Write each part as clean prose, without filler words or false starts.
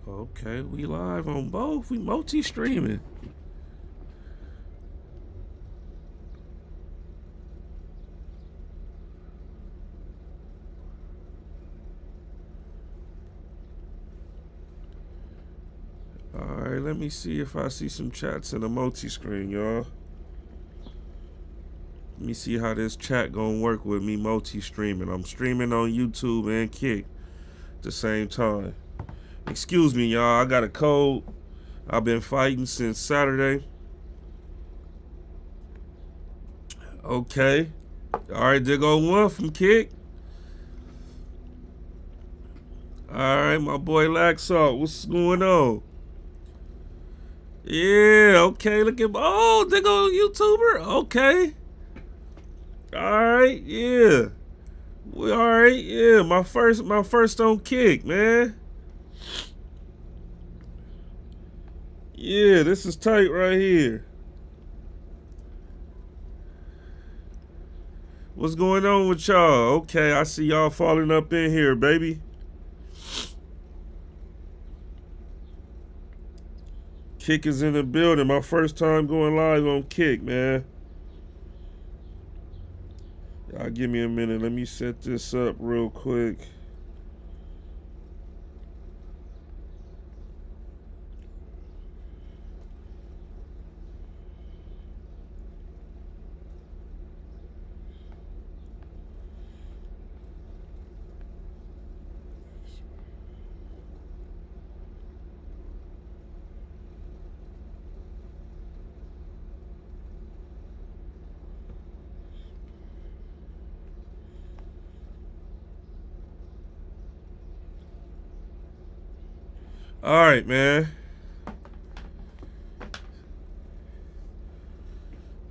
Okay, we live on both. We multi-streaming. All right, let me see if I see some chats in the multi-screen, y'all. Let me see how this chat gonna work with me multi-streaming. I'm streaming on YouTube and Kick at the same time. Excuse me, y'all. I got a cold. I've been fighting since Saturday. Okay. All right, there go one from Kick. All right, my boy Laxalt. What's going on? Yeah, okay. Look at there go YouTuber. Okay. All right, yeah. We all right, yeah. My first on Kick, man. Yeah, this is tight right here. What's going on with y'all? Okay, I see y'all falling up in here, baby. Kick is in the building. My first time going live on Kick, man. Y'all give me a minute. Let me set this up real quick. All right, man.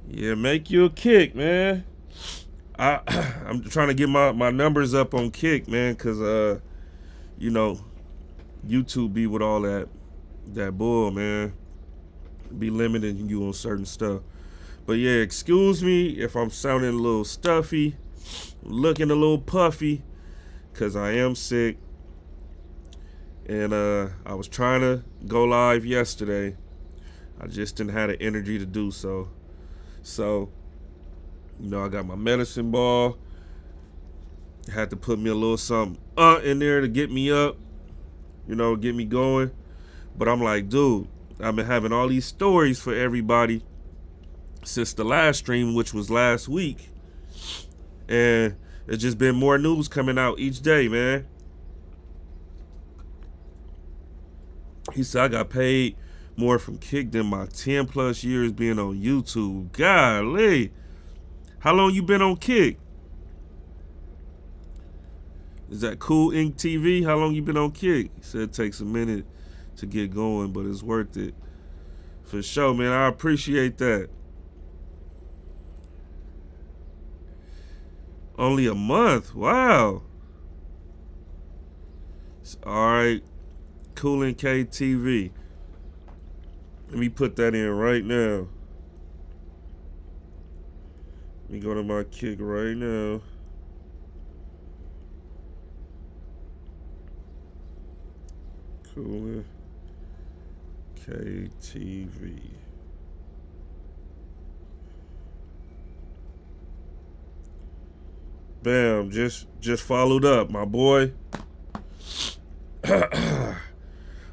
Yeah, make you a Kick, man. I'm trying to get my numbers up on Kick, man, cause you know, YouTube be with all that bull, man. Be limiting you on certain stuff. But yeah, excuse me if I'm sounding a little stuffy, looking a little puffy, cause I am sick. And I was trying to go live yesterday. I just didn't have the energy to do so. So, I got my medicine ball. Had to put me a little something in there to get me up, get me going. But I'm like, dude, I've been having all these stories for everybody since the last stream, which was last week. And it's just been more news coming out each day, man. He said I got paid more from Kick than my 10 plus years being on YouTube. Golly. How long you been on Kick? Is that Cool Ink TV? How long you been on Kick? He said it takes a minute to get going, but it's worth it. For sure, man. I appreciate that. Only a month. Wow. All right. Cool Ink TV. Let me put that in right now. Let me go to my Kick right now. Cool KTV. Bam, just followed up, my boy.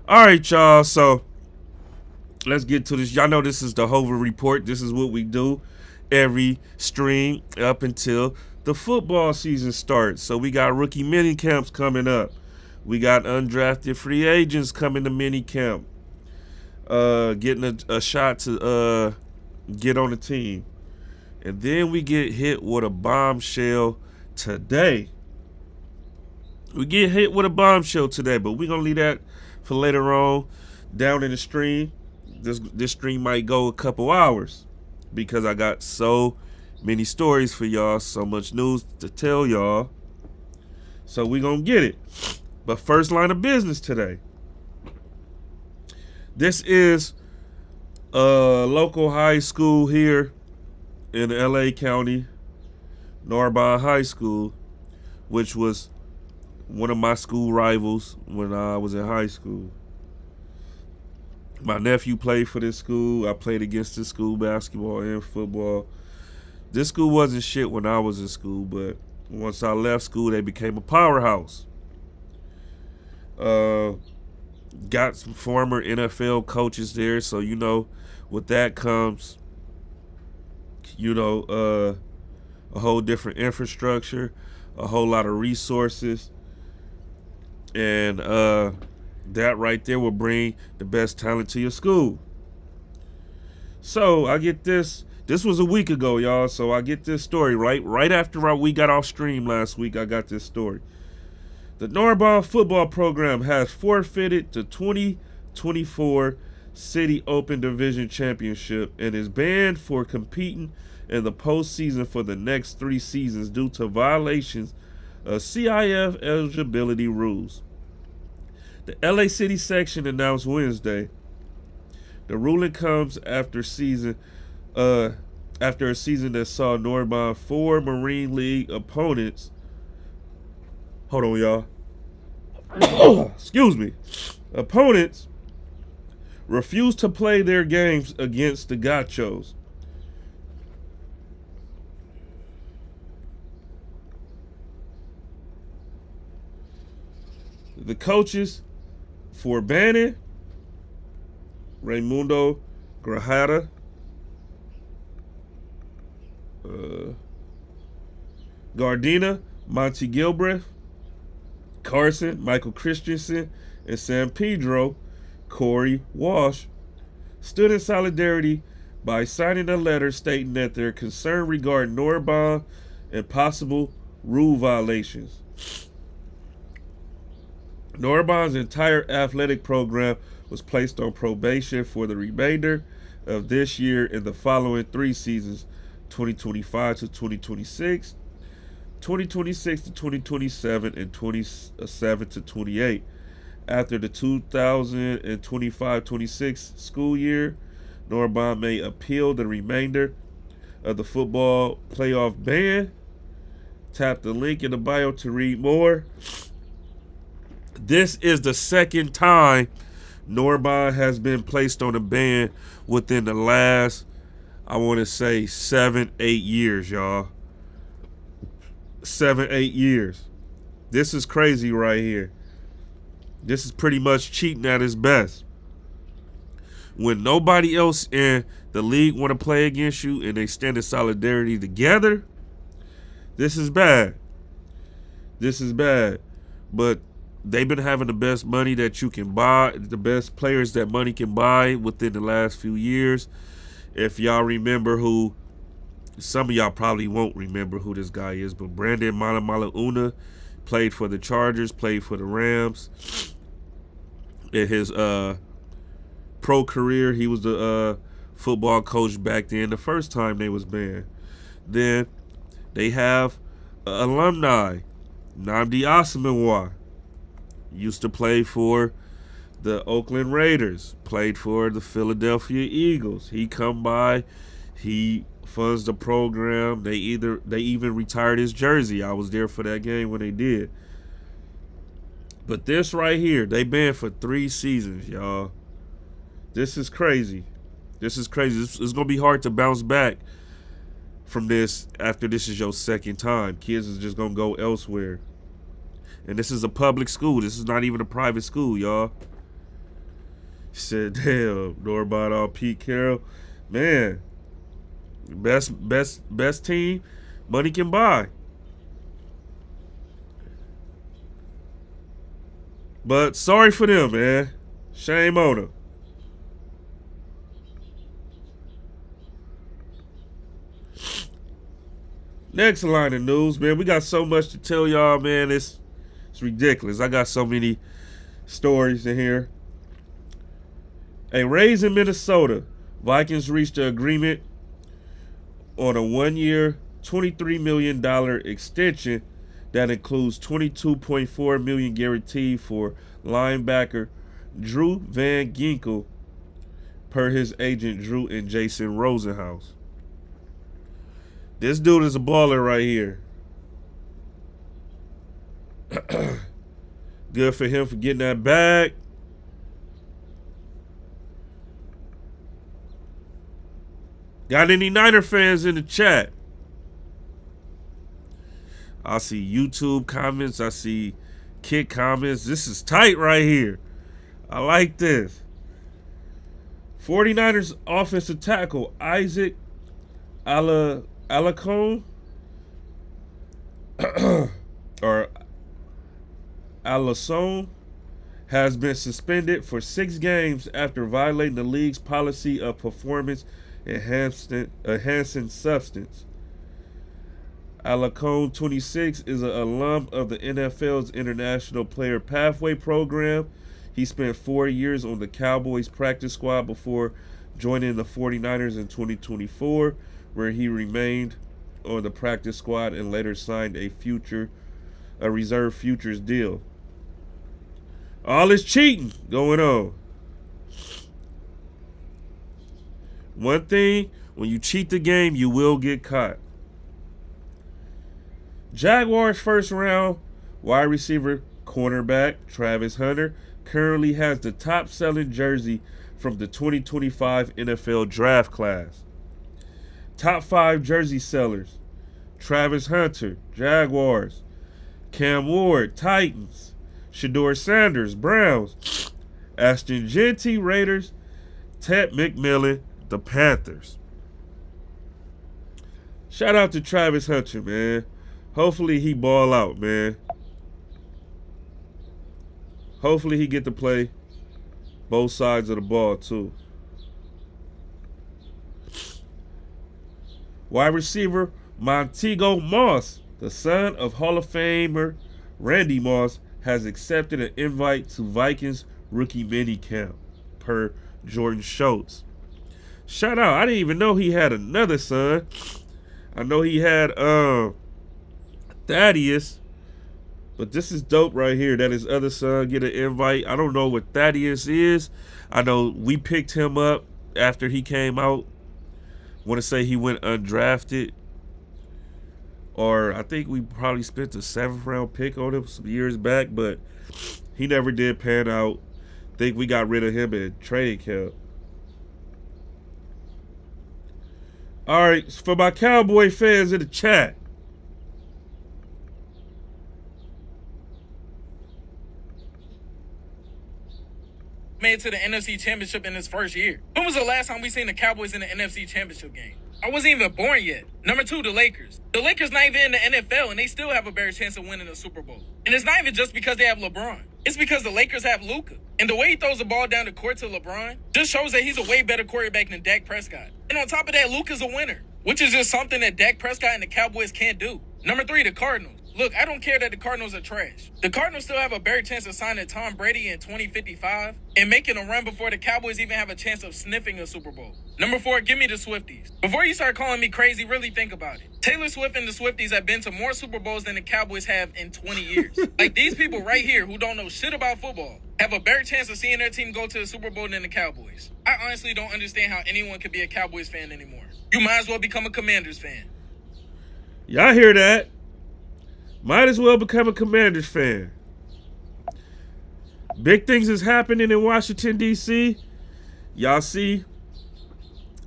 All right, y'all. So let's get to this. Y'all know this is the Hova Report. This is what we do every stream up until the football season starts. So we got rookie mini camps coming up. We got undrafted free agents coming to mini camp. Getting a shot to get on the team. And then we get hit with a bombshell today. We get hit with a bombshell today, but we're going to leave that for later on down in the stream. This stream might go a couple hours because I got so many stories for y'all, so much news to tell y'all. So we're going to get it. But first line of business today. This is a local high school here in LA County, Norbond High School, which was one of my school rivals when I was in high school. My nephew played for this school. I played against this school, basketball and football. This school wasn't shit when I was in school, but once I left school, they became a powerhouse. Uh, got some former NFL coaches there, so with that comes, a whole different infrastructure, a whole lot of resources, and that right there will bring the best talent to your school. So I get this. This was a week ago, y'all. So I get this story right after we got off stream last week. I got this story. The Norrbonne football program has forfeited the 2024 City Open Division Championship and is banned for competing in the postseason for the next 3 seasons due to violations of CIF eligibility rules. The LA City section announced Wednesday. The ruling comes after a season that saw Norrbonne 4 Marine League opponents. Hold on, y'all. Excuse me. Opponents refused to play their games against the Gauchos. The coaches for banning Raimundo Grajada, Gardena, Monty Gilbreth, Carson, Michael Christensen, and San Pedro, Corey Walsh, stood in solidarity by signing a letter stating that their concern regarding Norrbonne and possible rule violations. Norrbonne's entire athletic program was placed on probation for the remainder of this year and the following 3 seasons, 2025 to 2026, 2026 to 2027, and 27 to 28. After the 2025-26 school year, Norrbonne may appeal the remainder of the football playoff ban. Tap the link in the bio to read more. This is the second time Norrbonne has been placed on a ban within the last, I want to say, 7-8 years, y'all. 7-8 years. This is crazy right here. This is pretty much cheating at its best. When nobody else in the league want to play against you and they stand in solidarity together, this is bad. This is bad. But they've been having the best money that you can buy, the best players that money can buy within the last few years. If y'all remember who, some of y'all probably won't remember who this guy is, but Brandon Malamauna played for the Chargers, played for the Rams. In his pro career, he was the football coach back then, the first time they was banned. Then they have alumni, Nnamdi Asomugha. Used to play for the Oakland Raiders, played for the Philadelphia Eagles. He come by, he funds the program. They even retired his jersey. I was there for that game when they did. But this right here, they banned for 3 seasons, y'all. This is crazy. This is crazy. It's gonna be hard to bounce back from this after this is your second time. Kids is just gonna go elsewhere. And this is a public school. This is not even a private school, y'all. He said, damn, Norrbonne all Pete Carroll. Man, best team money can buy. But sorry for them, man. Shame on them. Next line of news, man. We got so much to tell y'all, man. It's ridiculous. I got so many stories in here. A raise in Minnesota. Vikings reached an agreement on a 1-year, $23 million extension that includes $22.4 million guaranteed for linebacker Drew Van Ginkel, per his agent Drew and Jason Rosenhaus. This dude is a baller right here. Good for him for getting that bag. Got any Niner fans in the chat? I see YouTube comments. I see Kick comments. This is tight right here. I like this. 49ers offensive tackle Isaac Alacone or Alasone has been suspended for 6 games after violating the league's policy of performance enhancing substance. Alacone, 26, is an alum of the NFL's International Player Pathway Program. He spent 4 years on the Cowboys practice squad before joining the 49ers in 2024, where he remained on the practice squad and later signed a reserve futures deal. All this cheating going on. One thing, when you cheat the game, you will get caught. Jaguars first round wide receiver cornerback Travis Hunter currently has the top selling jersey from the 2025 NFL draft class. Top 5 jersey sellers: Travis Hunter, Jaguars; Cam Ward, Titans; Shedeur Sanders, Browns; Ashton Jeanty, Raiders; Ted McMillan, the Panthers. Shout out to Travis Hunter, man. Hopefully he ball out, man. Hopefully he get to play both sides of the ball, too. Wide receiver Montego Moss, the son of Hall of Famer Randy Moss, has accepted an invite to Vikings rookie minicamp, per Jordan Schultz. Shout out. I didn't even know he had another son. I know he had Thaddeus, but this is dope right here that his other son get an invite. I don't know what Thaddeus is. I know we picked him up after he came out. Want to say he went undrafted, or I think we probably spent a 7th round pick on him some years back, but he never did pan out. Think we got rid of him at training camp. All right, for my Cowboy fans in the chat, made it to the NFC Championship in his first year. When was the last time we seen the Cowboys in the NFC Championship game? I wasn't even born yet. Number 2, the Lakers. The Lakers not even in the NFL, and they still have a better chance of winning the Super Bowl. And it's not even just because they have LeBron. It's because the Lakers have Luka. And the way he throws the ball down the court to LeBron just shows that he's a way better quarterback than Dak Prescott. And on top of that, Luka's a winner, which is just something that Dak Prescott and the Cowboys can't do. Number 3, the Cardinals. Look, I don't care that the Cardinals are trash. The Cardinals still have a better chance of signing Tom Brady in 2055 and making a run before the Cowboys even have a chance of sniffing a Super Bowl. Number 4, give me the Swifties. Before you start calling me crazy, really think about it. Taylor Swift and the Swifties have been to more Super Bowls than the Cowboys have in 20 years. Like, these people right here who don't know shit about football have a better chance of seeing their team go to the Super Bowl than the Cowboys. I honestly don't understand how anyone could be a Cowboys fan anymore. You might as well become a Commanders fan. Y'all hear that? Might as well become a Commanders fan. Big things is happening in Washington, D.C. Y'all see,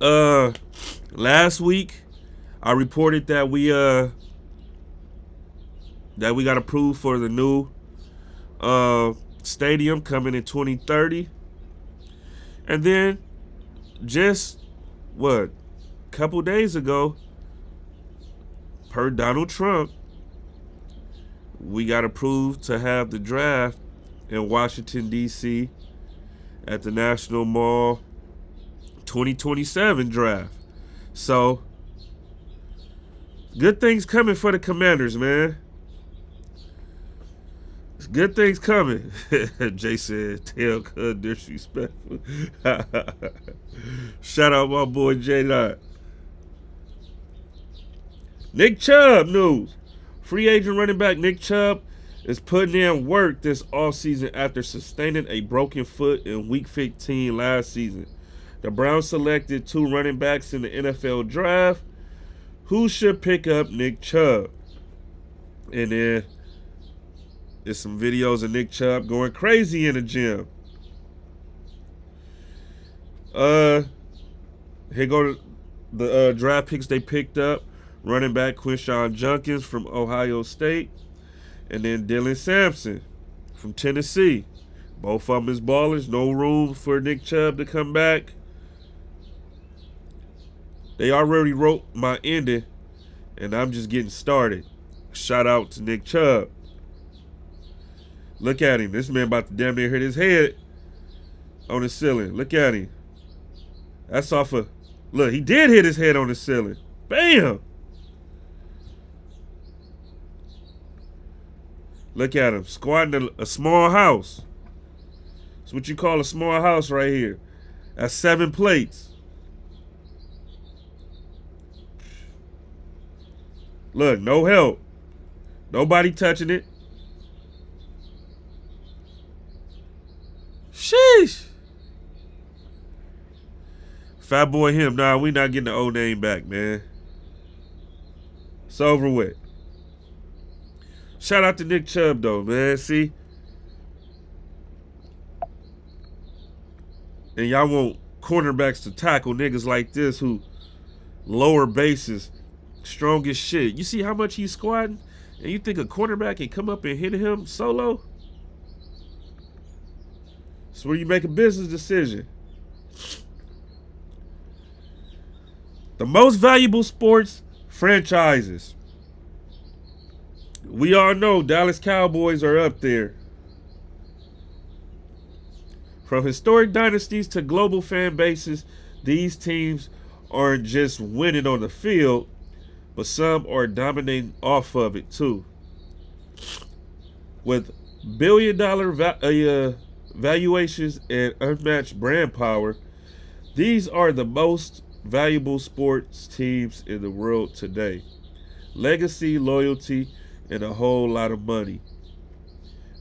last week I reported that we got approved for the new stadium coming in 2030. And then just a couple days ago, per Donald Trump, we got approved to have the draft in Washington, D.C. at the National Mall 2027 draft. So, good things coming for the Commanders, man. Good things coming. Jay said, tell cuz disrespectful. Shout out my boy J-Dot. Nick Chubb news. Free agent running back Nick Chubb is putting in work this offseason after sustaining a broken foot in Week 15 last season. The Browns selected 2 running backs in the NFL draft. Who should pick up Nick Chubb? And then there's some videos of Nick Chubb going crazy in the gym. Here go the draft picks they picked up: running back Quinshon Junkins from Ohio State, and then Dylan Sampson from Tennessee. Both of them is ballers. No room for Nick Chubb to come back. They already wrote my ending, and I'm just getting started. Shout out to Nick Chubb. Look at him. This man about to damn near hit his head on the ceiling. Look at him. That's off of... Look, he did hit his head on the ceiling. Bam! Look at him. Squatting a small house. That's what you call a small house right here. That's 7 plates. Look, no help. Nobody touching it. Sheesh. Fat boy him. Nah, we not getting the old name back, man. It's over with. Shout out to Nick Chubb, though, man. See? And y'all want cornerbacks to tackle niggas like this who lower bases, strong as shit. You see how much he's squatting? And you think a cornerback can come up and hit him solo? It's where you make a business decision. The most valuable sports franchises. We all know Dallas Cowboys are up there. From historic dynasties to global fan bases, these teams aren't just winning on the field, but some are dominating off of it too. With billion-dollar valuations and unmatched brand power, these are the most valuable sports teams in the world today. Legacy, loyalty, and a whole lot of money.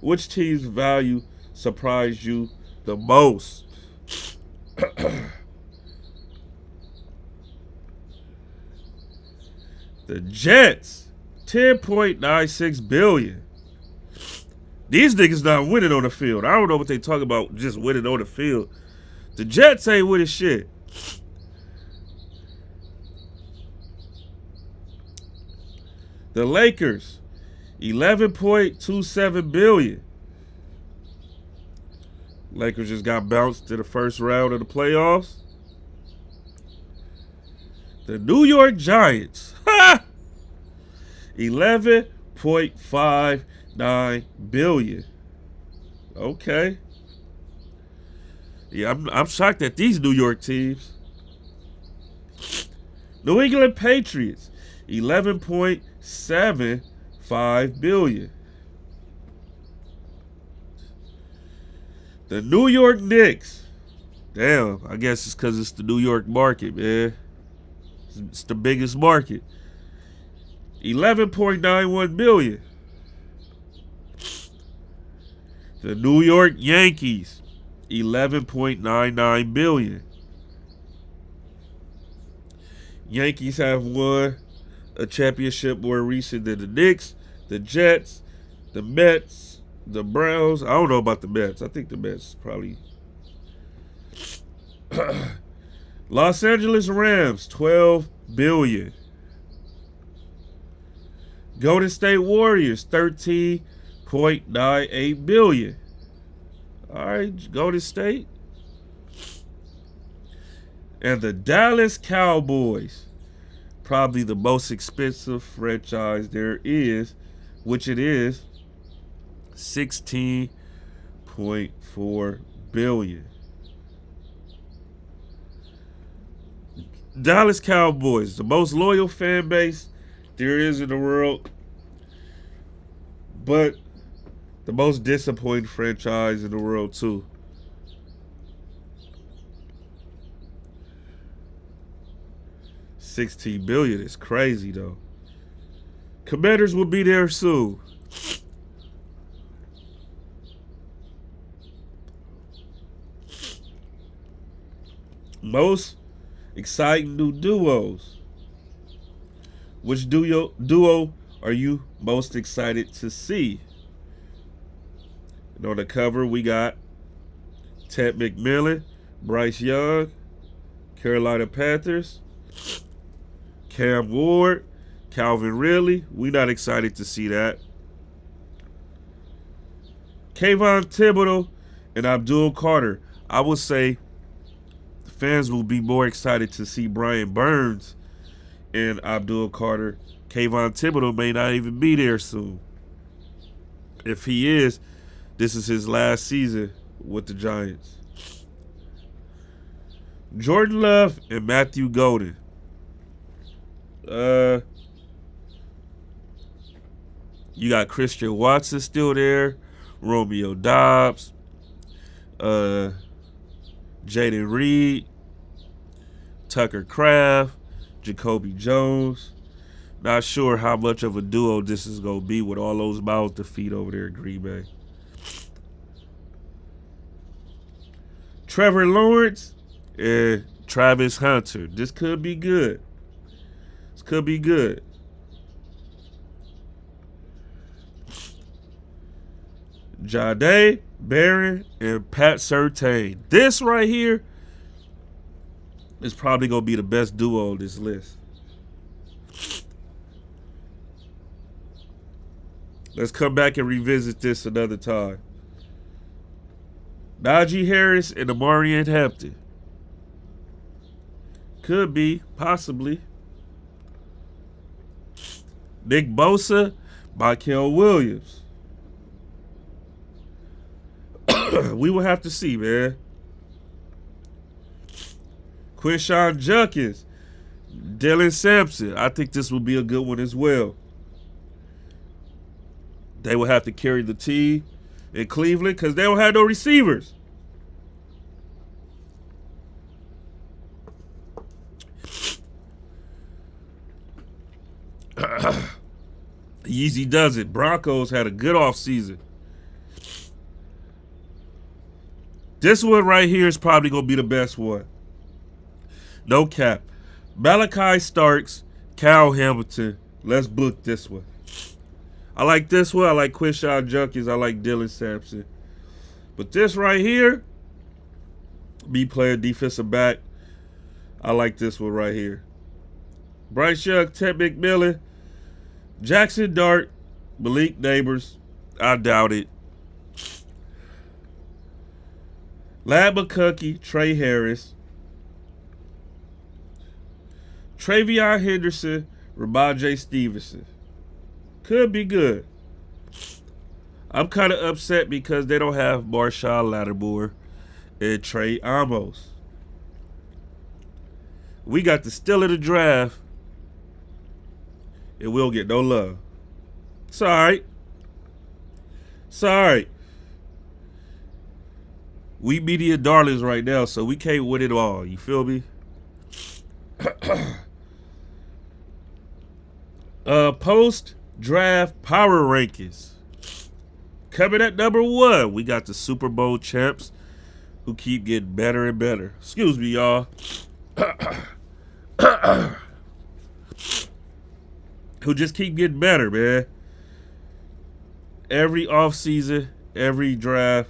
Which team's value surprised you the most? The Jets, $10.96 billion. These niggas not winning on the field. I don't know what they talk about just winning on the field. The Jets ain't winning shit. The Lakers, $11.27 billion. Lakers just got bounced to the first round of the playoffs. The New York Giants, $11.59 billion. Okay. Yeah, I'm shocked at these New York teams. New England Patriots, $11.75 billion. The New York Knicks. Damn, I guess it's because it's the New York market, man. It's the biggest market. $11.91 billion. The New York Yankees, $11.99 billion. Yankees have won a championship more recent than the Knicks, the Jets, the Mets, the Browns. I don't know about the Mets. I think the Mets probably. Los Angeles Rams, $12 billion. Golden State Warriors, $13.98 billion. All right, Golden State. And the Dallas Cowboys, probably the most expensive franchise there is, which it is, $16.4 billion. Dallas Cowboys, the most loyal fan base there is in the world, but the most disappointing franchise in the world too. $16 billion is crazy though. Commanders will be there soon. Most exciting new duos. Which duo are you most excited to see? And on the cover, we got Ted McMillan, Bryce Young, Carolina Panthers, Cam Ward, Calvin Ridley. We not excited to see that. Kayvon Thibodeau and Abdul Carter. I would say the fans will be more excited to see Brian Burns and Abdul Carter. Kayvon Thibodeau may not even be there soon. If he is, this is his last season with the Giants. Jordan Love and Matthew Golden. You got Christian Watson still there, Romeo Dobbs, Jaden Reed, Tucker Kraft, Jacoby Jones. Not sure how much of a duo this is going to be with all those mouths to feed over there in Green Bay. Trevor Lawrence and Travis Hunter. This could be good. This could be good. Jahdae Barron and Pat Surtain. This right here is probably going to be the best duo on this list. Let's come back and revisit this another time. Najee Harris and Amarian Hampton. Could be, possibly. Nick Bosa, Michael Williams. We will have to see, man. Quinshon Judkins, Dylan Sampson. I think this will be a good one as well. They will have to carry the team in Cleveland because they don't have no receivers. Easy does it. Broncos had a good offseason. This one right here is probably going to be the best one. No cap. Malachi Starks, Kyle Hamilton. Let's book this one. I like this one. I like Quinshon Judkins. I like Dylan Sampson. But this right here, me playing defensive back, I like this one right here. Bryce Young, Ted McMillan, Jackson Dart, Malik Neighbors. I doubt it. Lad McConkey, Trey Harris, Travion Henderson, Ramondre Stevenson. Could be good. I'm kind of upset because they don't have Marshawn Lattimore and Trey Amos. We got the steal of the draft, and we'll get no love. It's all right. It's all right. We media darlings right now, so we can't win it all. You feel me? Post-draft power rankings. Coming at number 1, we got the Super Bowl champs who keep getting better and better. Excuse me, y'all. Who just keep getting better, man. Every offseason, every draft,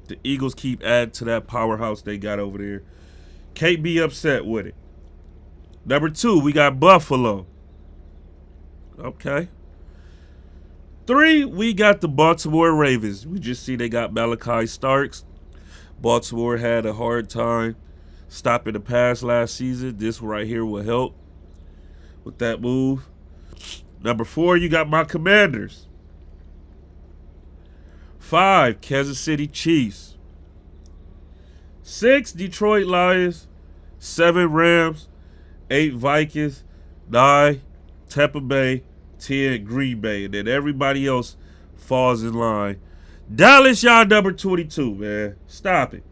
the Eagles keep adding to that powerhouse they got over there. Can't be upset with it. Number 2, we got Buffalo. Okay. 3, we got the Baltimore Ravens. We just see they got Malachi Starks. Baltimore had a hard time stopping the pass last season. This right here will help with that move. Number 4, you got my Commanders. 5, Kansas City Chiefs. 6, Detroit Lions. 7, Rams. 8, Vikings. 9, Tampa Bay. 10, Green Bay. And then everybody else falls in line. Dallas, y'all number 22, man. Stop it.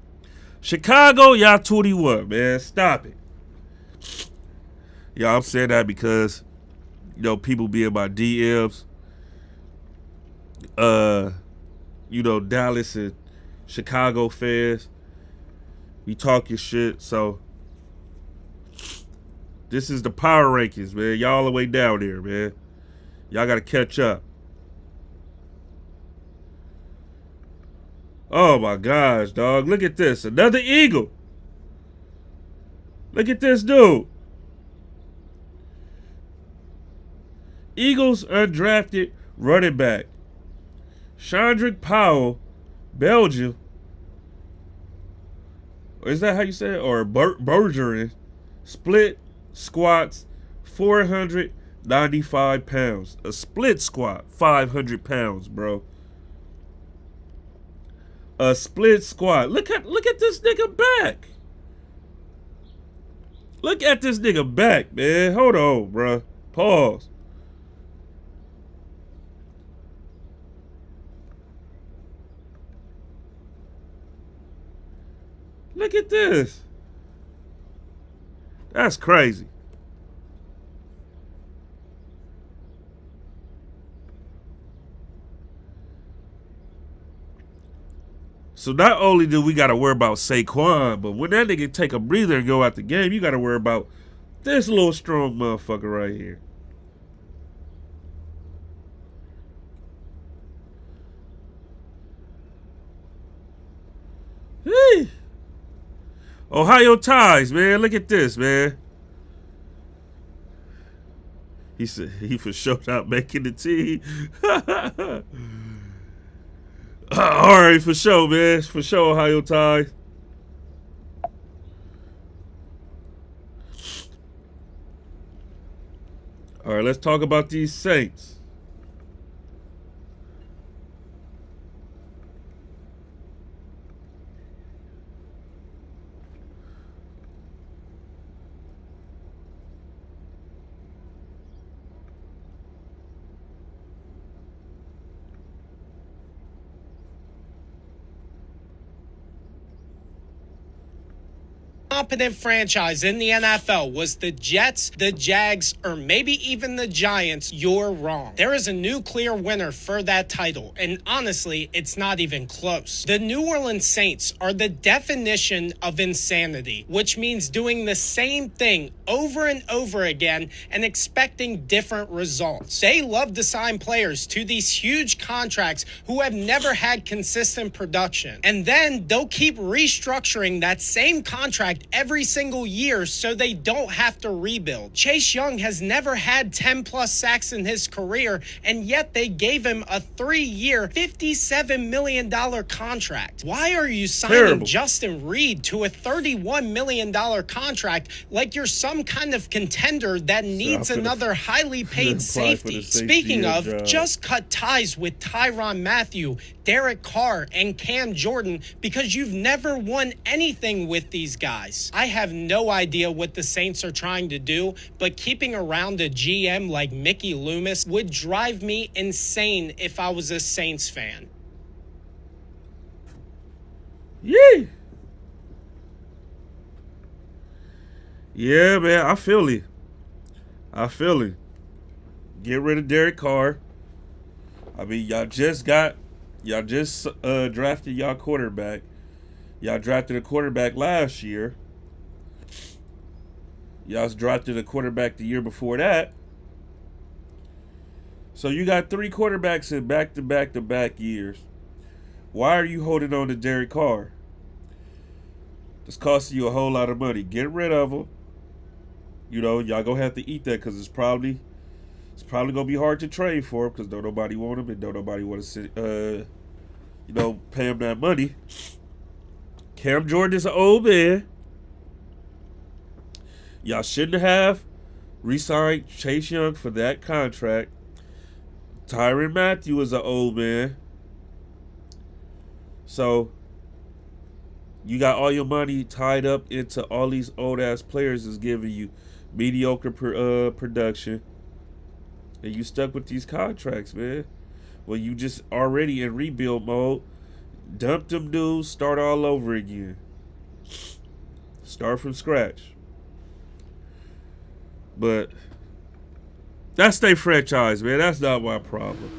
Chicago, y'all 21, man. Stop it. Y'all, I'm saying that because, you know, people be in my DMs. You know, Dallas and Chicago fans. We talking shit, so this is the power rankings, man. Y'all all the way down there, man. Y'all got to catch up. Oh, my gosh, dog. Look at this. Another Eagle. Look at this dude. Eagles undrafted running back Chandrick Powell, Belgium. Is that how you say it? Or Bergeron. Split squats 495 pounds. A split squat, 500 pounds, bro. A split squat. Look at this nigga back. Look at this nigga back, man. Hold on, bro. Pause. Look at this. That's crazy. So not only do we got to worry about Saquon, but when that nigga take a breather and go out the game, you got to worry about this little strong motherfucker right here. Hey. Ohio ties, man. Look at this, man. He said he for sure not making the team. All right, for sure, man. For sure, Ohio ties. All right, let's talk about these Saints. Competent franchise in the NFL was the Jets, the Jags, or maybe even the Giants, you're wrong. There is a new clear winner for that title, and honestly, it's not even close. The New Orleans Saints are the definition of insanity, which means doing the same thing over and over again and expecting different results. They love to sign players to these huge contracts who have never had consistent production, and then they'll keep restructuring that same contract every single year so they don't have to rebuild. Chase Young has never had 10 plus sacks in his career, and yet they gave him a 3-year, $57 million contract. Why are you signing Justin Reed to a $31 million contract like you're some kind of contender that needs another highly paid safety? Speaking of, just cut ties with Tyrann Mathieu, Derek Carr, and Cam Jordan because you've never won anything with these guys. I have no idea what the Saints are trying to do, but keeping around a GM like Mickey Loomis would drive me insane if I was a Saints fan. Yeah. Yeah, man, I feel it. Get rid of Derek Carr. I mean, y'all just drafted y'all quarterback. Y'all drafted a quarterback last year. Y'all drafted a quarterback the year before that. So you got 3 quarterbacks in back-to-back years. Why are you holding on to Derek Carr? It's costing you a whole lot of money. Get rid of him. You know, y'all gonna have to eat that because it's probably gonna be hard to trade for him because don't nobody want him and don't nobody want to pay him that money. Cam Jordan is an old man. Y'all shouldn't have re-signed Chase Young for that contract. Tyrann Mathieu is an old man. So you got all your money tied up into all these old-ass players is giving you mediocre production. And you stuck with these contracts, man. Well, you just already in rebuild mode. Dump them dudes, start all over again. Start from scratch. But that's their franchise, man. That's not my problem.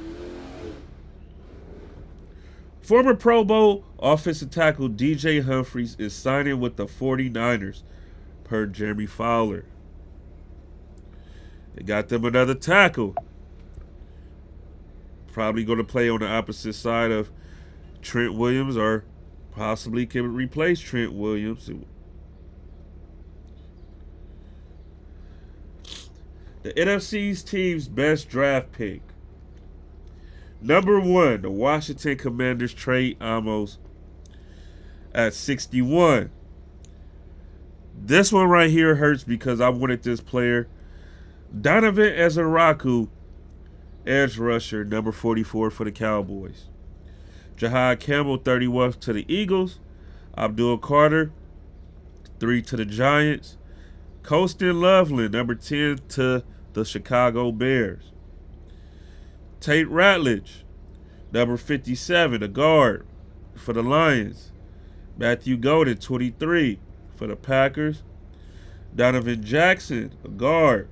Former Pro Bowl offensive tackle DJ Humphries is signing with the 49ers, per Jeremy Fowler. They got them another tackle. Probably going to play on the opposite side of Trent Williams or possibly can replace Trent Williams. The NFC's team's best draft pick. Number 1, the Washington Commanders trade Amos at 61. This one right here hurts because I wanted this player. Donovan Ezeraku, edge rusher, number 44 for the Cowboys. Jahad Campbell, 31 to the Eagles. Abdul Carter, 3 to the Giants. Colston Loveland, number 10 to the Chicago Bears. Tate Ratledge, number 57, a guard for the Lions. Matthew Golden, 23 for the Packers. Donovan Jackson, a guard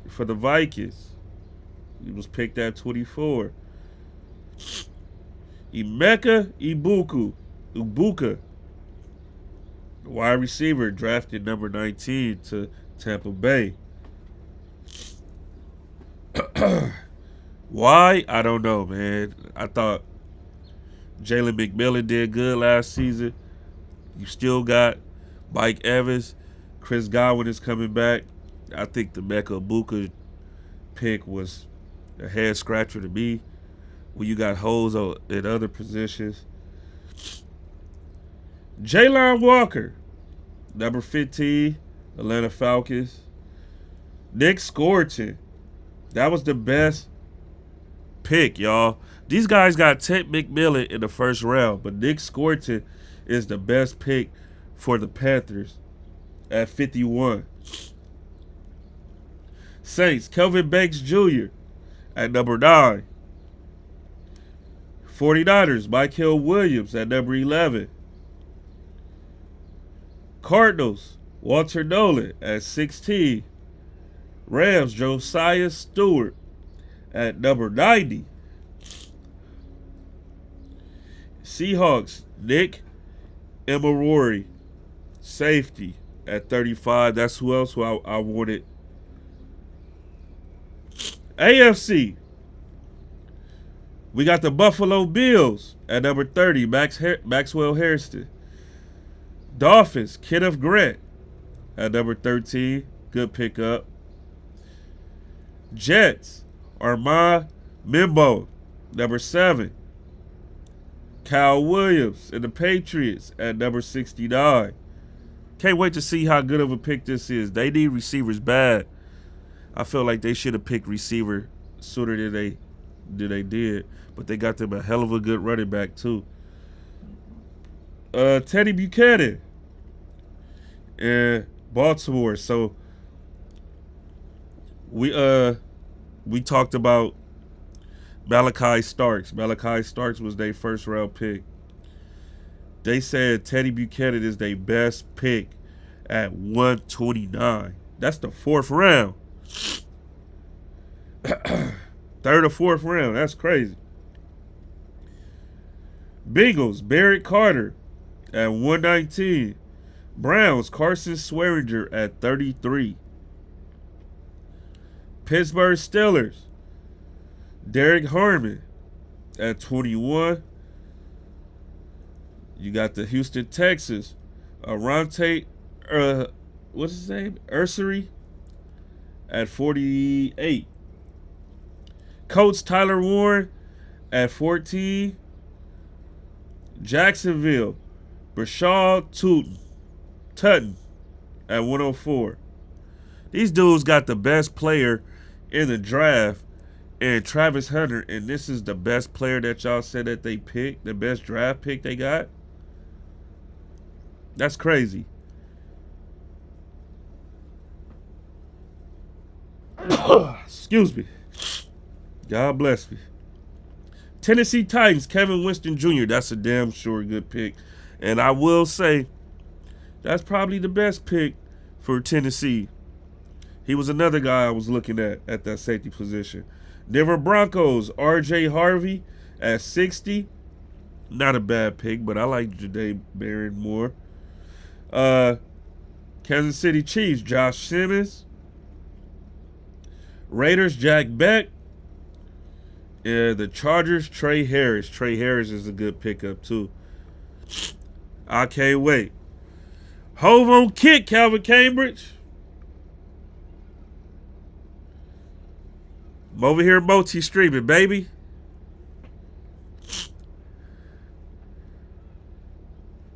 for the Vikings. He was picked at 24. Emeka Ibuka, wide receiver, drafted number 19 to Tampa Bay. Why? I don't know, man. I thought Jalen McMillan did good last season. You still got Mike Evans. Chris Godwin is coming back. I think the Emeka Ibuka pick was a head scratcher to me. When you got holes at other positions. Jaylon Walker, number 15, Atlanta Falcons. Nick Scorton, that was the best pick, y'all. These guys got Ted McMillan in the first round, but Nick Scorton is the best pick for the Panthers at 51. Saints, Kelvin Banks Jr. at number 9. 49ers, Michael Williams at number 11. Cardinals, Walter Nolan at 16. Rams, Josiah Stewart at number 90. Seahawks, Nick Emarori, safety at 35. That's who else I wanted. AFC, we got the Buffalo Bills at number 30, Maxwell Hairston. Dolphins, Kenneth Grant at number 13. Good pickup. Jets, Armand Mimbo, number 7. Kyle Williams and the Patriots at number 69. Can't wait to see how good of a pick this is. They need receivers bad. I feel like they should have picked receiver sooner than they did. But they got them a hell of a good running back, too. Teddy Buchanan in Baltimore. So we talked about Malachi Starks. Malachi Starks was their first round pick. They said Teddy Buchanan is their best pick at 129. That's the 4th round. 3rd or 4th round. That's crazy. Bengals, Barrett Carter at 119. Browns, Carson Swearinger at 33. Pittsburgh Steelers, Derek Harmon at 21. You got the Houston Texans, Arante, what's his name? Ursery at 48. Colts, Tyler Warren at 14. Jacksonville, Brashad Tutton at 104. These dudes got the best player in the draft and Travis Hunter, and this is the best player that y'all said that they picked, the best draft pick they got. That's crazy. Excuse me. God bless me. Tennessee Titans, Kevin Winston Jr. That's a damn sure good pick. And I will say, that's probably the best pick for Tennessee. He was another guy I was looking at that safety position. Denver Broncos, R.J. Harvey at 60. Not a bad pick, but I like Ja'Day Barron more. Kansas City Chiefs, Josh Simmons. Raiders, Jack Beck. And the Chargers, Trey Harris. Trey Harris is a good pickup, too. I can't wait. Hove on kick, Calvin Cambridge. I'm over here multi streaming, baby.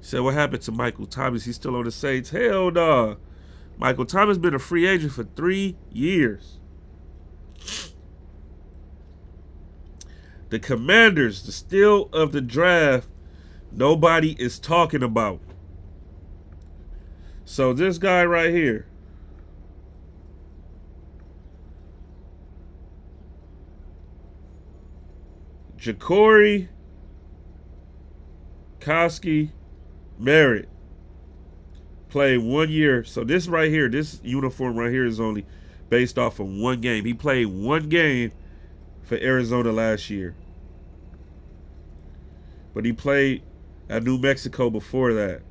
Said, what happened to Michael Thomas? He's still on the Saints. Hell no. Michael Thomas been a free agent for 3 years. The Commanders, the steal of the draft, nobody is talking about. So this guy right here, Ja'Cory Koski Merritt, played 1 year. So this right here, this uniform right here is only based off of one game. He played 1 game for Arizona last year. But he played at New Mexico before that.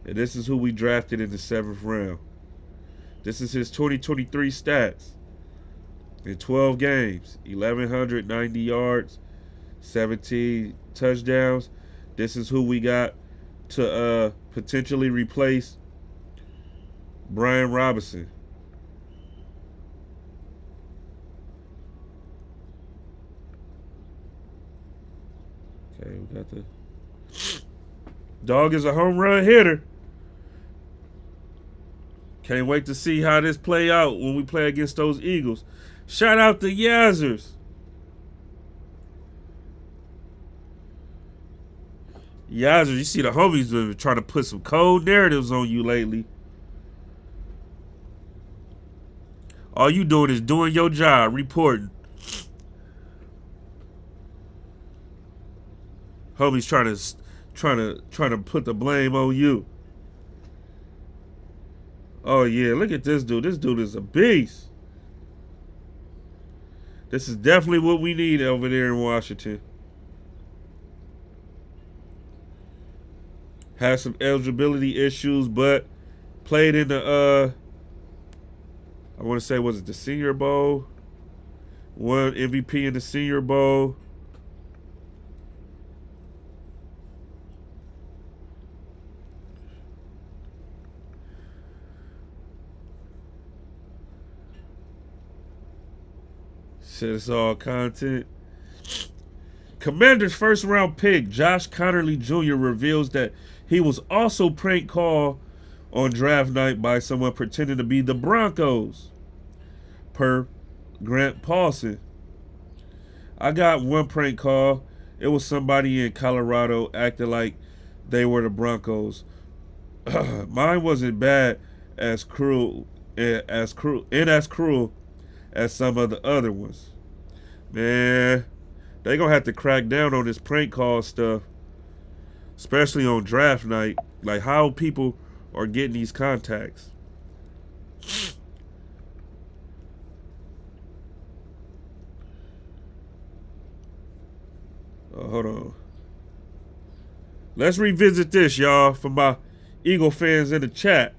And this is who we drafted in the 7th round. This is his 2023 stats. In 12 games, 1,190 yards, 17 touchdowns. This is who we got to potentially replace Brian Robinson. Okay, we got the dog is a home run hitter. Can't wait to see how this play out when we play against those Eagles. Shout out to Yazzers. Yazzers, you see the homies been trying to put some cold narratives on you lately. All you doing is doing your job, reporting. Homies trying to put the blame on you. Oh yeah, look at this dude. This dude is a beast. This is definitely what we need over there in Washington. Had some eligibility issues, but played in the I want to say, was it the Senior Bowl? Won MVP in the Senior Bowl. Said it's all content. Commanders' first round pick, Josh Connerly Jr., reveals that he was also prank called on draft night by someone pretending to be the Broncos, per Grant Paulson. I got one prank call. It was somebody in Colorado acting like they were the Broncos. Mine wasn't bad as cruel as cruel as some of the other ones. Man, they gonna have to crack down on this prank call stuff, especially on draft night. Like how people are getting these contacts. Oh, hold on. Let's revisit this, y'all, for my Eagle fans in the chat.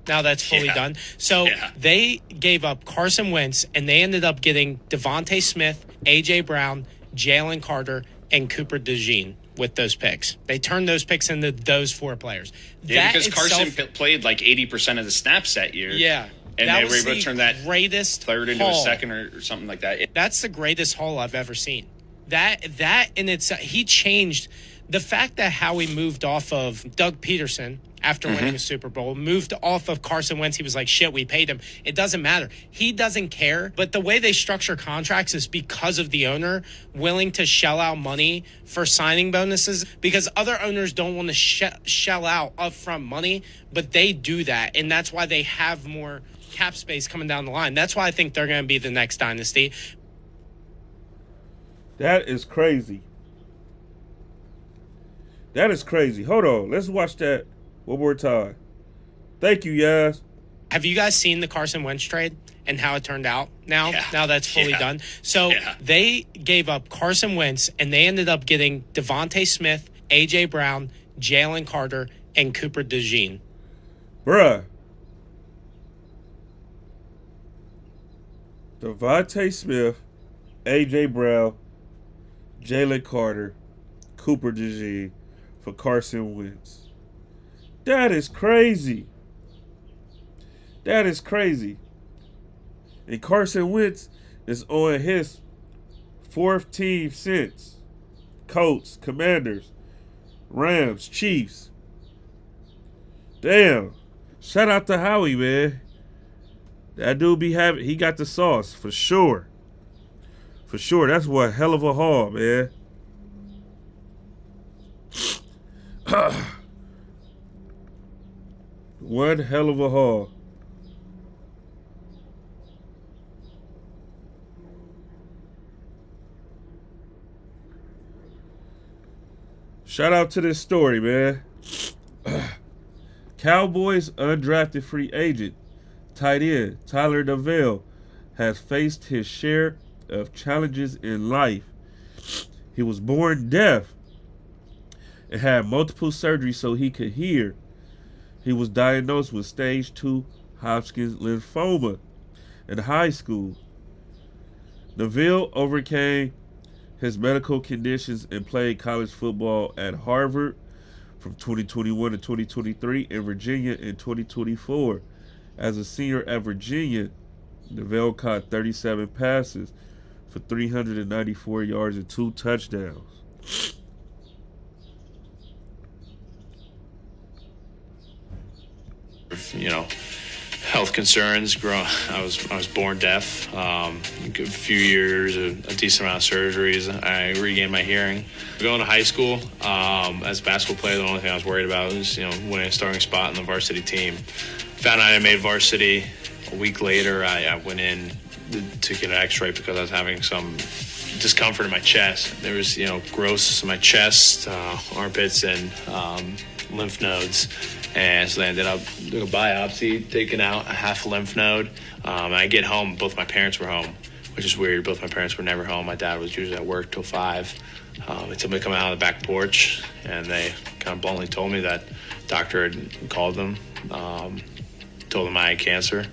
Now that's fully done. So they gave up Carson Wentz, and they ended up getting Devontae Smith, A.J. Brown, Jalen Carter, and Cooper DeJean with those picks. They turned those picks into those 4 players. Yeah, because Carson played like 80% of the snaps that year. Yeah. And they were able to turn that greatest third into a second or something like that. That's the greatest haul I've ever seen. That in itself, he changed the fact that Howie moved off of Doug Peterson after winning the Super Bowl, moved off of Carson Wentz. He was like, shit, we paid him. It doesn't matter. He doesn't care. But the way they structure contracts is because of the owner willing to shell out money for signing bonuses, because other owners don't want to shell out upfront money, but they do that. And that's why they have more cap space coming down the line. That's why I think they're going to be the next dynasty. That is crazy. That is crazy. Hold on. Let's watch that one more time. Thank you, Yaz. Have you guys seen the Carson Wentz trade and how it turned out now? Yeah. Now that's fully done. So they gave up Carson Wentz, and they ended up getting Devontae Smith, A.J. Brown, Jalen Carter, and Cooper DeJean. Bruh. Devontae Smith, A.J. Brown, Jalen Carter, Cooper DeJean for Carson Wentz. That is crazy. That is crazy. And Carson Wentz is on his 4th team since. Colts, Commanders, Rams, Chiefs. Damn. Shout out to Howie, man. That dude he got the sauce for sure. For sure. That's one hell of a haul, man. One hell of a haul. Shout out to this story, man. Cowboys undrafted free agent, tight end Tyler DeVille, has faced his share of challenges in life. He was born deaf and had multiple surgeries so he could hear. He was diagnosed with stage 2 Hodgkin's lymphoma in high school. DeVille overcame his medical conditions and played college football at Harvard from 2021 to 2023 and Virginia in 2024. As a senior at Virginia, DeVille caught 37 passes for 394 yards and 2 touchdowns. You know, health concerns. I was born deaf. A few years, a decent amount of surgeries. I regained my hearing. Going to high school, as a basketball player, the only thing I was worried about was, winning a starting spot in the varsity team. Found out I made varsity. A week later, I went in to get an X-ray because I was having some discomfort in my chest. There was, growths in my chest, armpits, and lymph nodes. And so they ended up doing a biopsy, taking out a half a lymph node. And I get home, both my parents were home, which is weird. Both my parents were never home. My dad was usually at work till 5. They told me to come out on the back porch, and they kind of bluntly told me that doctor had called them, told them I had cancer.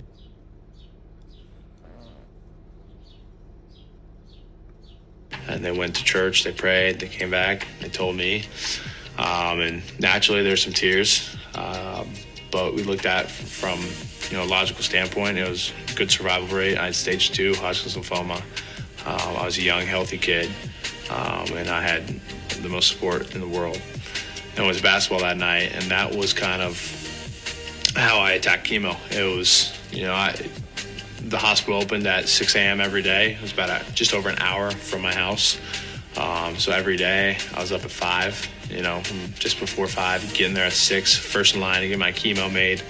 And they went to church, they prayed, they came back, they told me. And naturally there's some tears. But we looked at from a logical standpoint, it was a good survival rate. I had stage 2 Hodgkin's lymphoma. I was a young, healthy kid, and I had the most support in the world. And it was basketball that night, and that was kind of how I attacked chemo. It was, the hospital opened at 6 a.m. every day. It was about just over an hour from my house. So every day I was up at 5, just before 5, getting there at 6, first in line to get my chemo made.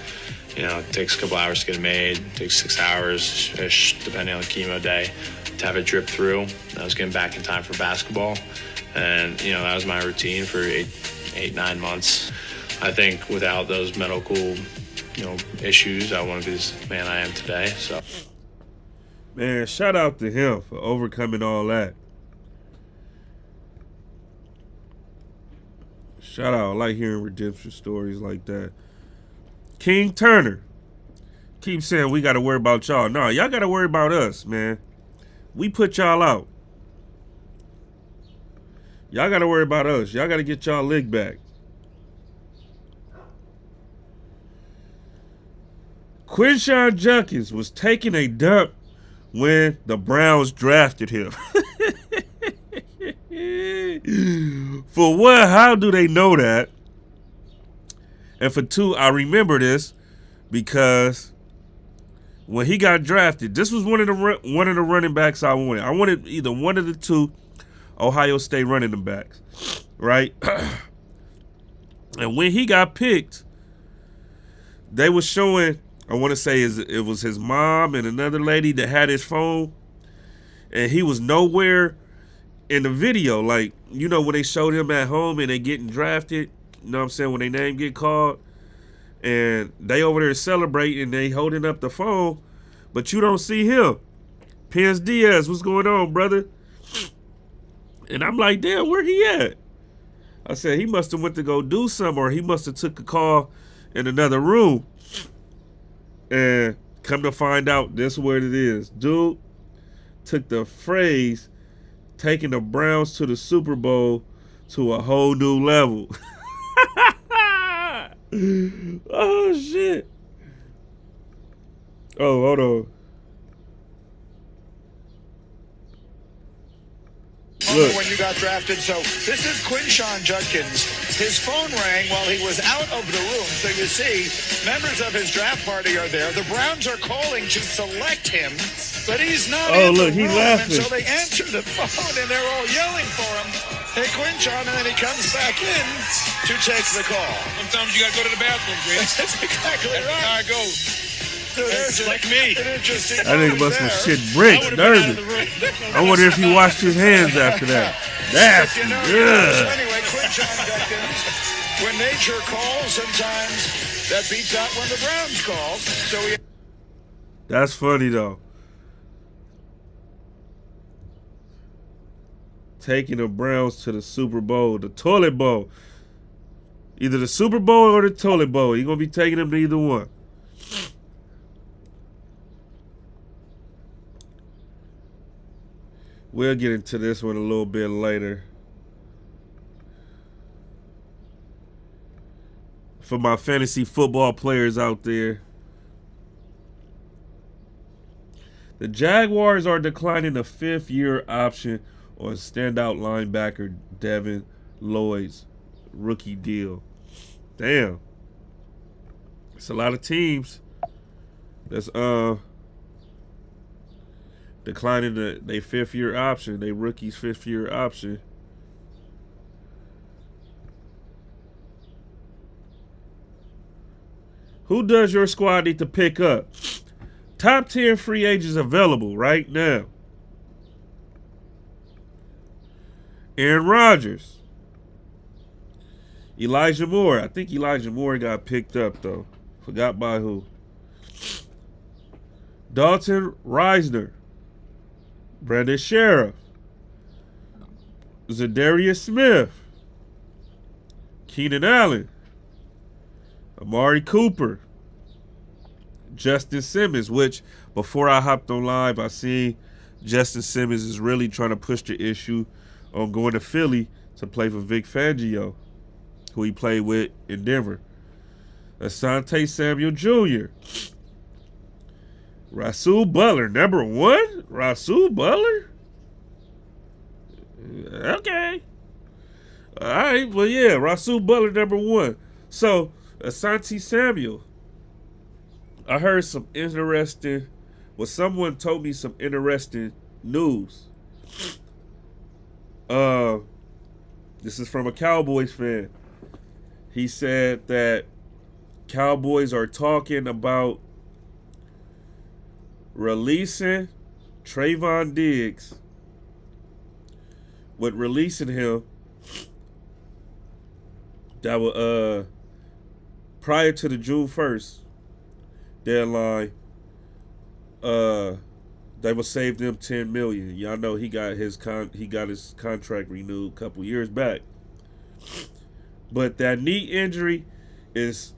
It takes a couple hours to get it made. It takes 6 hours-ish, depending on the chemo day, to have it drip through. I was getting back in time for basketball. And, that was my routine for 8-9 months. I think without those medical, issues, I wouldn't be this man I am today. So, man, shout out to him for overcoming all that. Shout out. I like hearing redemption stories like that. King Turner. Keep saying we got to worry about y'all. No, y'all got to worry about us, man. We put y'all out. Y'all got to worry about us. Y'all got to get y'all leg back. Quinshon Judkins was taking a dump when the Browns drafted him. For one, how do they know that? And for two, I remember this because when he got drafted, this was one of the running backs I wanted. I wanted either one of the 2 Ohio State running backs, right? And when he got picked, they were showing, I want to say it was his mom and another lady that had his phone, and he was nowhere in the video. Like, when they showed him at home and they getting drafted, you know what I'm saying, when their name get called, and they over there celebrating, they holding up the phone, but you don't see him. Pence Diaz, what's going on, brother? And I'm like, damn, where he at? I said, he must have went to go do something, or he must have took a call in another room. And come to find out, this is what it is. Dude took the phrase, taking the Browns to the Super Bowl, to a whole new level. Oh shit. Oh, hold on. Look. When you got drafted. So this is Quinshawn Judkins. His phone rang while he was out of the room. So you see, members of his draft party are there. The Browns are calling to select him, but he's not in look, the he's room. laughing. And so they answer the phone, and they're all yelling for him. Hey, Quinshawn, and then he comes back in to take the call. Sometimes you got to go to the bathroom, Chris. That's exactly right. That's how it goes. So there's Like me. an interesting That nigga must there. have shit bricks, nervous. I wonder if he washed his hands after that. Nasty, You know, so yeah. anyway, Quinshawn Judkins, when nature calls, sometimes that beats out when the Browns call. So he That's funny though. Taking the Browns to the Super Bowl, the toilet bowl. Either the Super Bowl or the toilet bowl. You're gonna be taking them to either one. We'll get into this one a little bit later. For my fantasy football players out there, the Jaguars are declining a 5th-year option on standout linebacker Devin Lloyd's rookie deal. Damn. It's a lot of teams that's declining their 5th-year option, their rookie's 5th-year option. Who does your squad need to pick up? Top 10 free agents available right now. Aaron Rodgers. Elijah Moore. I think Elijah Moore got picked up, though. Forgot by who. Dalton Reisner. Brandon Sheriff. Zadarius Smith. Keenan Allen. Amari Cooper. Justin Simmons, which before I hopped on live, I seen Justin Simmons is really trying to push the issue on going to Philly to play for Vic Fangio, who he played with in Denver. Asante Samuel Jr. Rasul Butler, number 1? Rasul Butler? Okay. All right, well, yeah, Rasul Butler, number 1. So, Asante Samuel. I heard some interesting, well, someone told me some interesting news. This is from a Cowboys fan. He said that Cowboys are talking about releasing Trayvon Diggs. With releasing him, that will prior to the June 1st deadline, they will save them $10 million. Y'all know he got his contract renewed a couple years back. But that knee injury is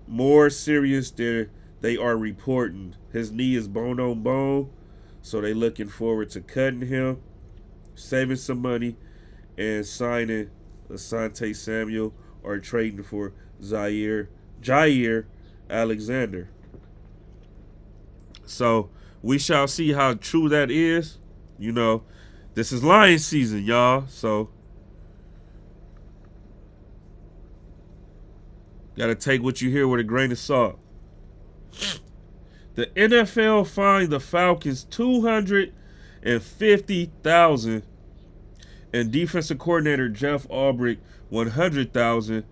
more serious than they are reporting. His knee is bone on bone, so they looking forward to cutting him, saving some money, and signing Asante Samuel or trading for Jair Alexander. So we shall see how true that is. You know, this is Lions season, y'all. So gotta take what you hear with a grain of salt. The NFL fined the Falcons $250,000 and defensive coordinator Jeff Ulbrich $100,000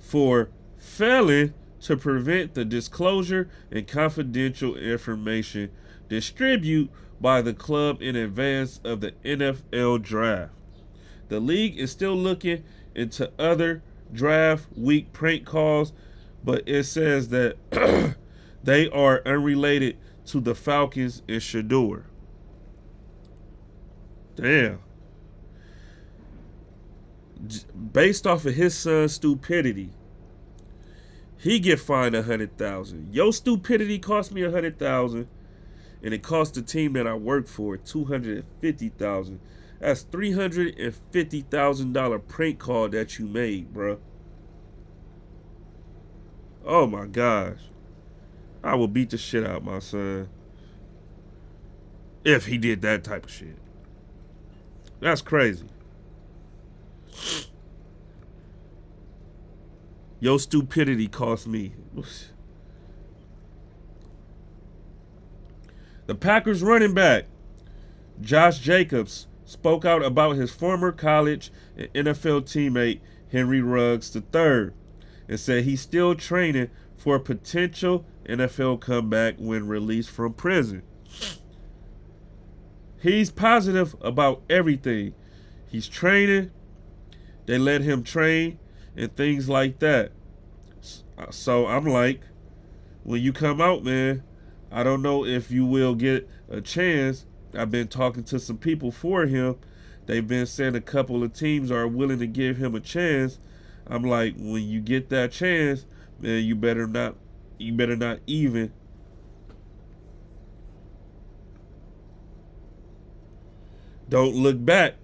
for failing to prevent the disclosure and confidential information distributed by the club in advance of the NFL draft. The league is still looking into other draft week prank calls, but it says that they are unrelated to the Falcons and Shador. Damn. Based off of his son's stupidity, he get fined $100,000. Your stupidity cost me $100,000, and it cost the team that I work for $250,000. That's $350,000 prank call that you made, bro. Oh my gosh. I will beat the shit out of my son if he did that type of shit. That's crazy. Your stupidity cost me. The Packers running back, Josh Jacobs, spoke out about his former college and NFL teammate, Henry Ruggs III, and said he's still training for a potential NFL comeback when released from prison. He's positive about everything. He's training. They let him train and things like that. So I'm like, when you come out, man, I don't know if you will get a chance. I've been talking to some people for him. They've been saying a couple of teams are willing to give him a chance. I'm like, when you get that chance, man, you better not even. Don't look back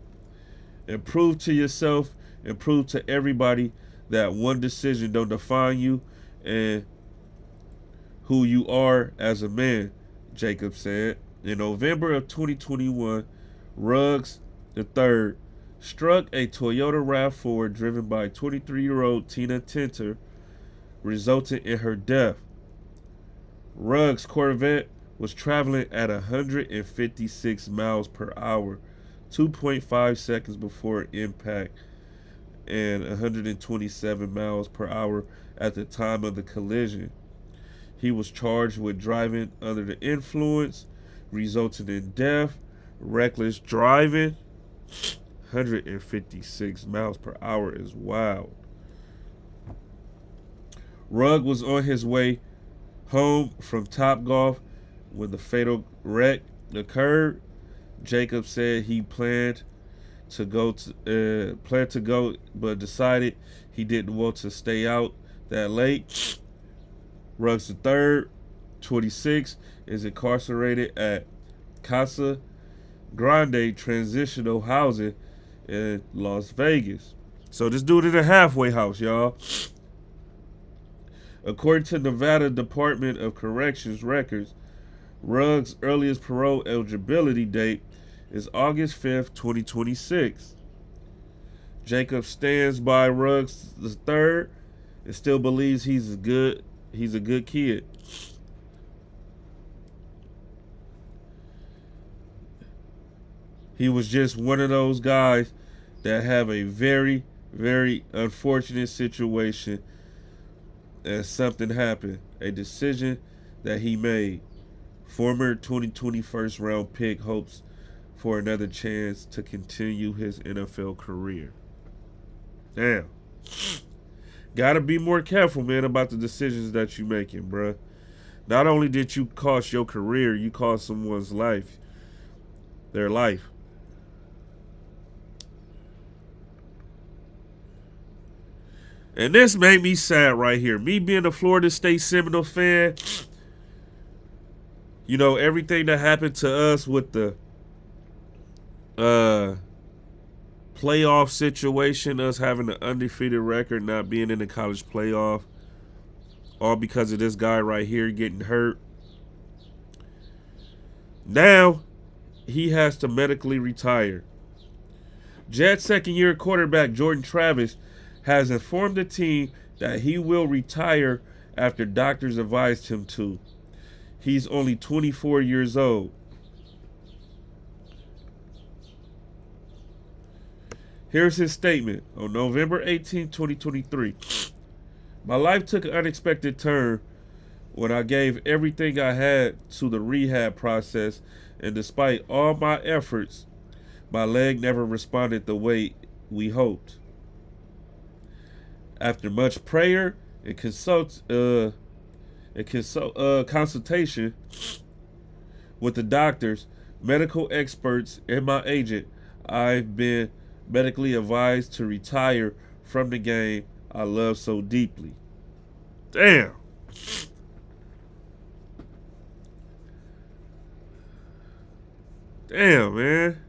and prove to yourself and prove to everybody that one decision don't define you and who you are as a man, Jacob said. In November of 2021, Ruggs III struck a Toyota RAV4 driven by 23-year-old Tina Tinter, resulting in her death. Ruggs' Corvette was traveling at 156 miles per hour, 2.5 seconds before impact, and 127 miles per hour at the time of the collision. He was charged with driving under the influence, resulting in death, reckless driving. 156 miles per hour is wild. Rugg was on his way home from Topgolf when the fatal wreck occurred. Jacob said he planned to go, but decided he didn't want to stay out that late. Ruggs III, 26, is incarcerated at Casa Grande Transitional Housing in Las Vegas. So this dude in a halfway house, y'all. According to Nevada Department of Corrections records, Ruggs' earliest parole eligibility date is August 5th, 2026. Jacob stands by Ruggs III and still believes he's a good kid. He was just one of those guys that have a very, very unfortunate situation and something happened. A decision that he made. Former 2020 first round pick hopes for another chance to continue his NFL career. Damn. Gotta be more careful, man, about the decisions that you're making, bruh. Not only did you cost your career, you cost someone's life. Their life. And this made me sad right here. Me being a Florida State Seminole fan, you know, everything that happened to us with the playoff situation, us having an undefeated record, not being in the college playoff, all because of this guy right here getting hurt. Now, he has to medically retire. Jets second-year quarterback Jordan Travis has informed the team that he will retire after doctors advised him to. He's only 24 years old. Here's his statement on November 18, 2023. My life took an unexpected turn when I gave everything I had to the rehab process, and despite all my efforts, my leg never responded the way we hoped. After much prayer and consultation with the doctors, medical experts, and my agent, I've been medically advised to retire from the game I love so deeply. Damn. Damn, man.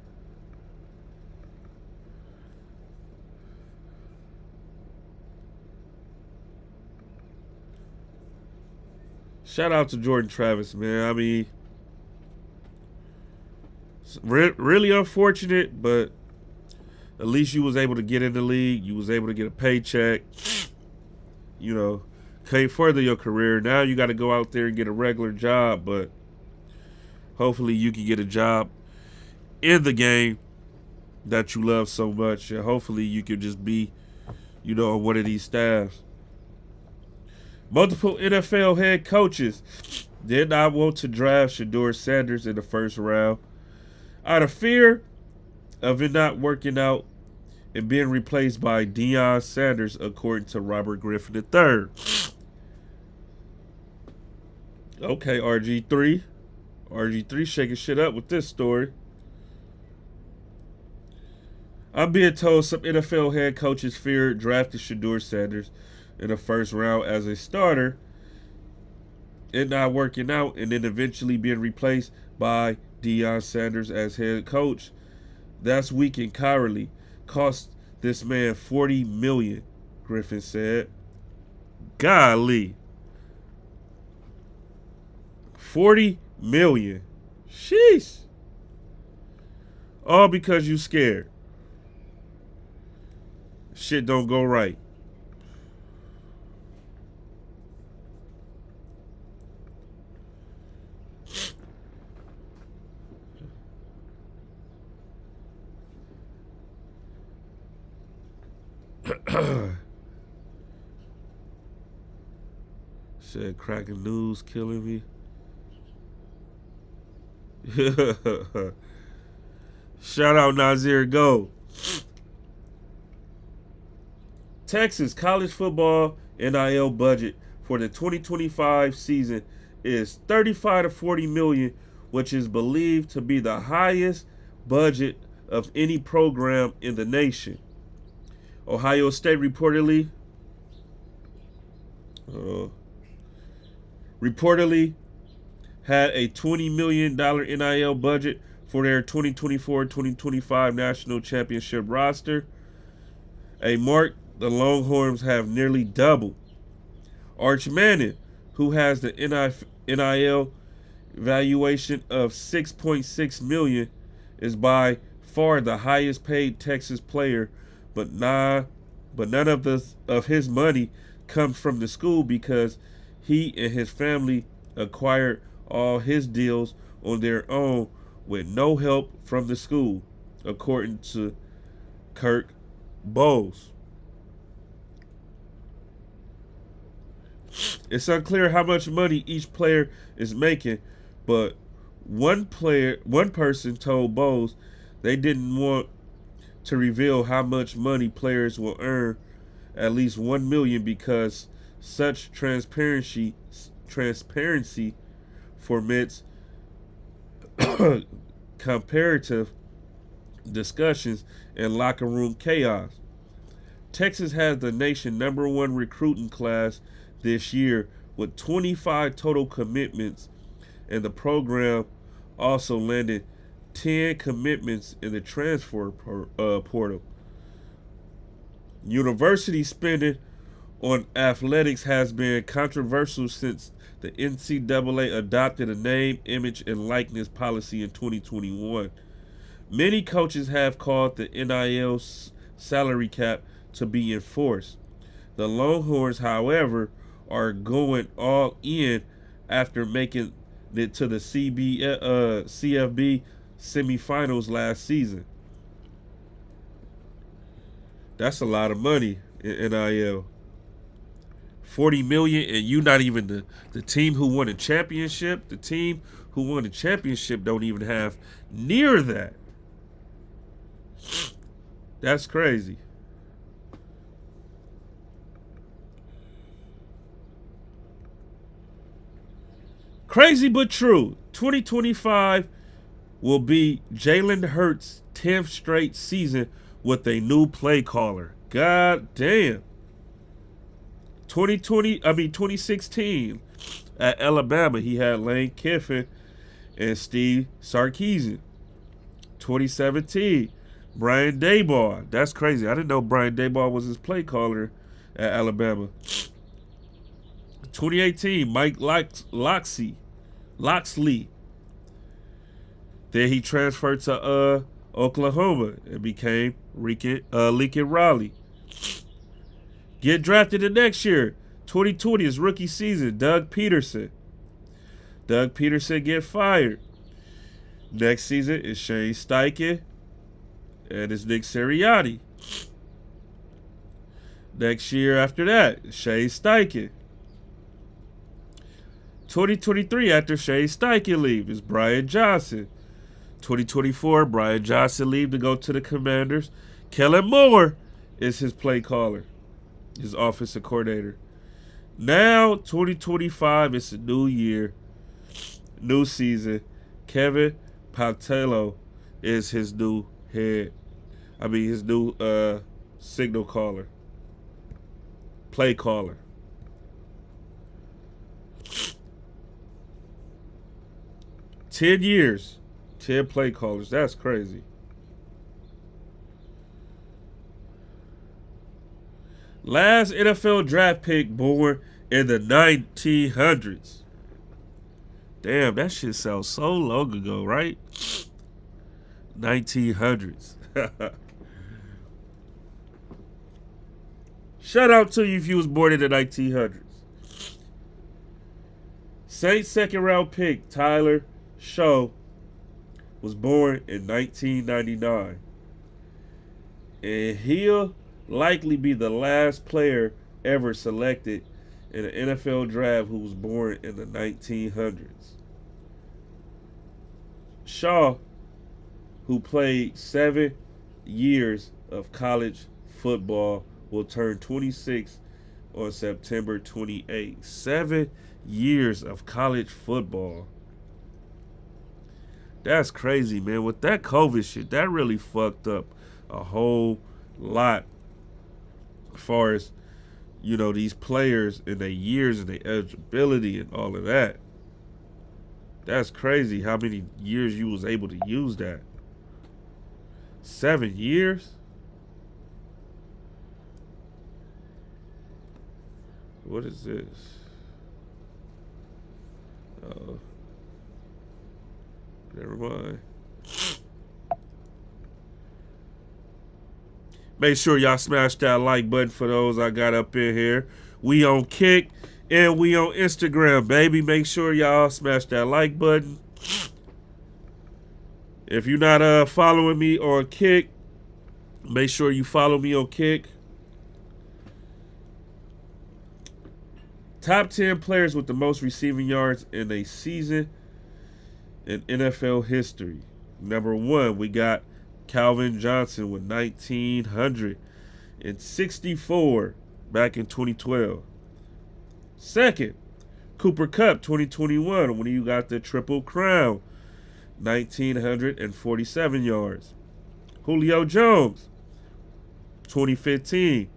Shout out to Jordan Travis, man. I mean, really unfortunate, but at least you was able to get in the league. You was able to get a paycheck. You know, came further your career. Now you got to go out there and get a regular job, but hopefully you can get a job in the game that you love so much, and hopefully you can just be, you know, on one of these staffs. Multiple NFL head coaches did not want to draft Shedeur Sanders in the first round out of fear of it not working out and being replaced by Deion Sanders, according to Robert Griffin III. Okay, RG3. RG3 shaking shit up with this story. I'm being told some NFL head coaches feared drafting Shedeur Sanders in the first round as a starter, it not working out, and then eventually being replaced by Deion Sanders as head coach. That's weak and cowardly. Cost this man $40 million, Griffin said. Golly. $40 million. Sheesh. All because you scared. Shit don't go right. Said cracking news killing me. Shout out Nazir Go. Texas college football NIL budget for the 2025 season is $35 to $40 million, which is believed to be the highest budget of any program in the nation. Ohio State reportedly had a $20 million NIL budget for their 2024-2025 national championship roster, a mark the Longhorns have nearly doubled. Arch Manning, who has the NIL valuation of $6.6 million, is by far the highest paid Texas player, but none of his money comes from the school because he and his family acquired all his deals on their own with no help from the school, according to Kirk Bowles. It's unclear how much money each player is making, but one person told Bowles they didn't want to reveal how much money players will earn, at least $1 million, because such transparency permits comparative discussions and locker room chaos. Texas has the nation #1 recruiting class this year with 25 total commitments, and the program also landed 10 commitments in the transfer portal. University spending on athletics has been controversial since the NCAA adopted a name, image, and likeness policy in 2021. Many coaches have called the NIL salary cap to be enforced. The Longhorns, however, are going all in after making it to the CFB semifinals last season. That's a lot of money in NIL. $40 million, and you not even the team who won a championship. The team who won a championship don't even have near that. That's crazy. Crazy but true. 2025 will be Jalen Hurts' 10th straight season with a new play caller. God damn. 2016 at Alabama, he had Lane Kiffin and Steve Sarkisian. 2017, Brian Daboll. That's crazy. I didn't know Brian Daboll was his play caller at Alabama. 2018, Mike Loxley. Then he transferred to Oklahoma and became Lincoln Riley. Get drafted the next year, 2020, his rookie season, Doug Peterson. Doug Peterson get fired. Next season is Shane Steichen and it's Nick Sirianni. Next year after that, Shane Steichen. 2023, after Shane Steichen leave, is Brian Johnson. 2024, Brian Johnson leave to go to the Commanders. Kellen Moore is his play caller, his offensive coordinator. Now, 2025, it's a new year, new season. Kevin Patello is his new his new signal caller, play caller. $10 years, 10 play callers. That's crazy. Last NFL draft pick born in the 1900s. Damn, that shit sounds so long ago, right? 1900s. Shout out to you if you was born in the 1900s. Saints second round pick Tyler Shaw was born in 1999. And he'll likely be the last player ever selected in an NFL draft who was born in the 1900s. Shaw, who played 7 years of college football, will turn 26 on September 28. 7 years of college football. That's crazy, man. With that COVID shit, that really fucked up a whole lot as far as, these players and their years and their eligibility and all of that. That's crazy how many years you was able to use that. 7 years? What is this? Never mind. Make sure y'all smash that like button for those I got up in here. We on Kick and we on Instagram, baby. Make sure y'all smash that like button. If you're not following me on Kick, make sure you follow me on Kick. Top 10 players with the most receiving yards in a season in NFL history. Number 1, we got Calvin Johnson with 1,964 back in 2012. Second, Cooper Kupp, 2021, when you got the Triple Crown, 1,947 yards. Julio Jones, 2015,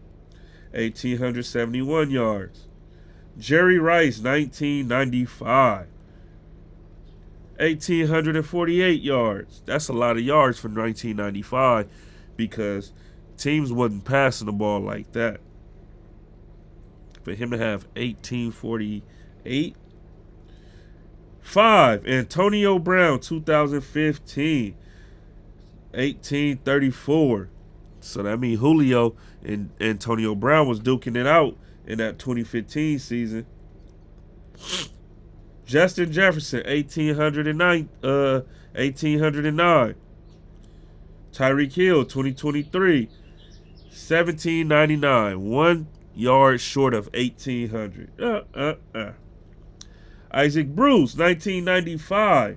1,871 yards. Jerry Rice, 1995, 1,848 yards. That's a lot of yards for 1995 because teams wasn't passing the ball like that. For him to have 1,848. 5, Antonio Brown, 2015, 1,834. So that means Julio and Antonio Brown was duking it out in that 2015 season. Justin Jefferson, 1,809. Tyreek Hill, 2023, 1,799. 1 yard short of 1,800. Isaac Bruce, 1995.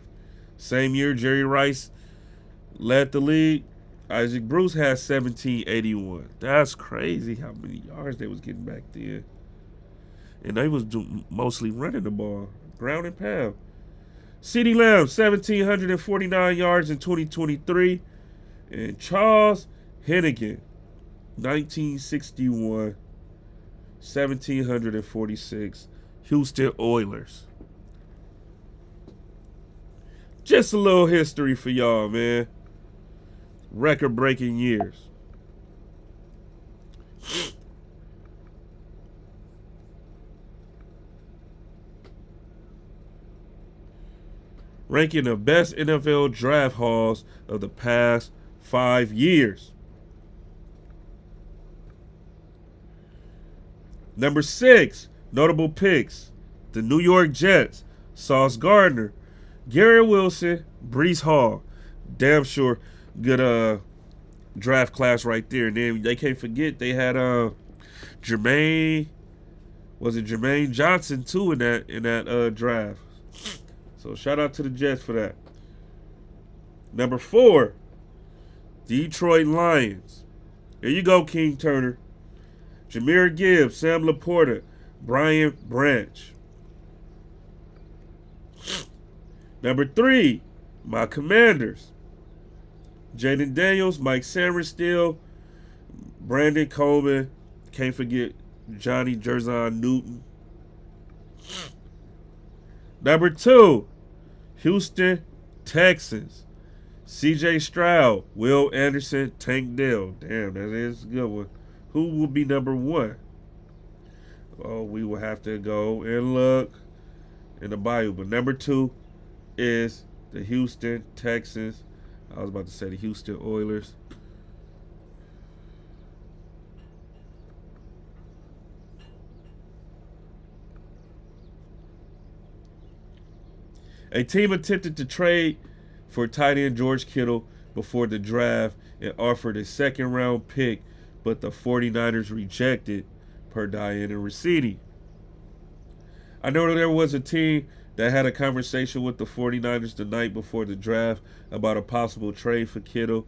Same year Jerry Rice led the league. Isaac Bruce has 1,781. That's crazy how many yards they was getting back then. And they was mostly running the ball, ground and pound. CeeDee Lamb, 1,749 yards in 2023. And Charles Hennigan, 1961, 1,746. Houston Oilers. Just a little history for y'all, man. Record-breaking years. ranking the best NFL draft hauls of the past 5 years. Number 6, notable picks. The New York Jets, Sauce Gardner, Garrett Wilson, Breece Hall. Damn sure good draft class right there. And then they can't forget they had Jermaine Johnson too in that draft. So shout out to the Jets for that. Number 4, Detroit Lions. Here you go, King Turner. Jahmyr Gibbs, Sam Laporta, Brian Branch. Number 3, my Commanders. Jaden Daniels, Mike Sainristil, Brandon Coleman. Can't forget Johnny Jerzon Newton. Number 2, Houston Texans. CJ Stroud, Will Anderson, Tank Dell. Damn, that is a good one. Who will be number 1? Oh, we will have to go and look in the bio. But number 2 is the Houston Texans. I was about to say the Houston Oilers. A team attempted to trade for tight end George Kittle before the draft and offered a second-round pick, but the 49ers rejected, per Diana Ricci. I know there was a team that had a conversation with the 49ers the night before the draft about a possible trade for Kittle.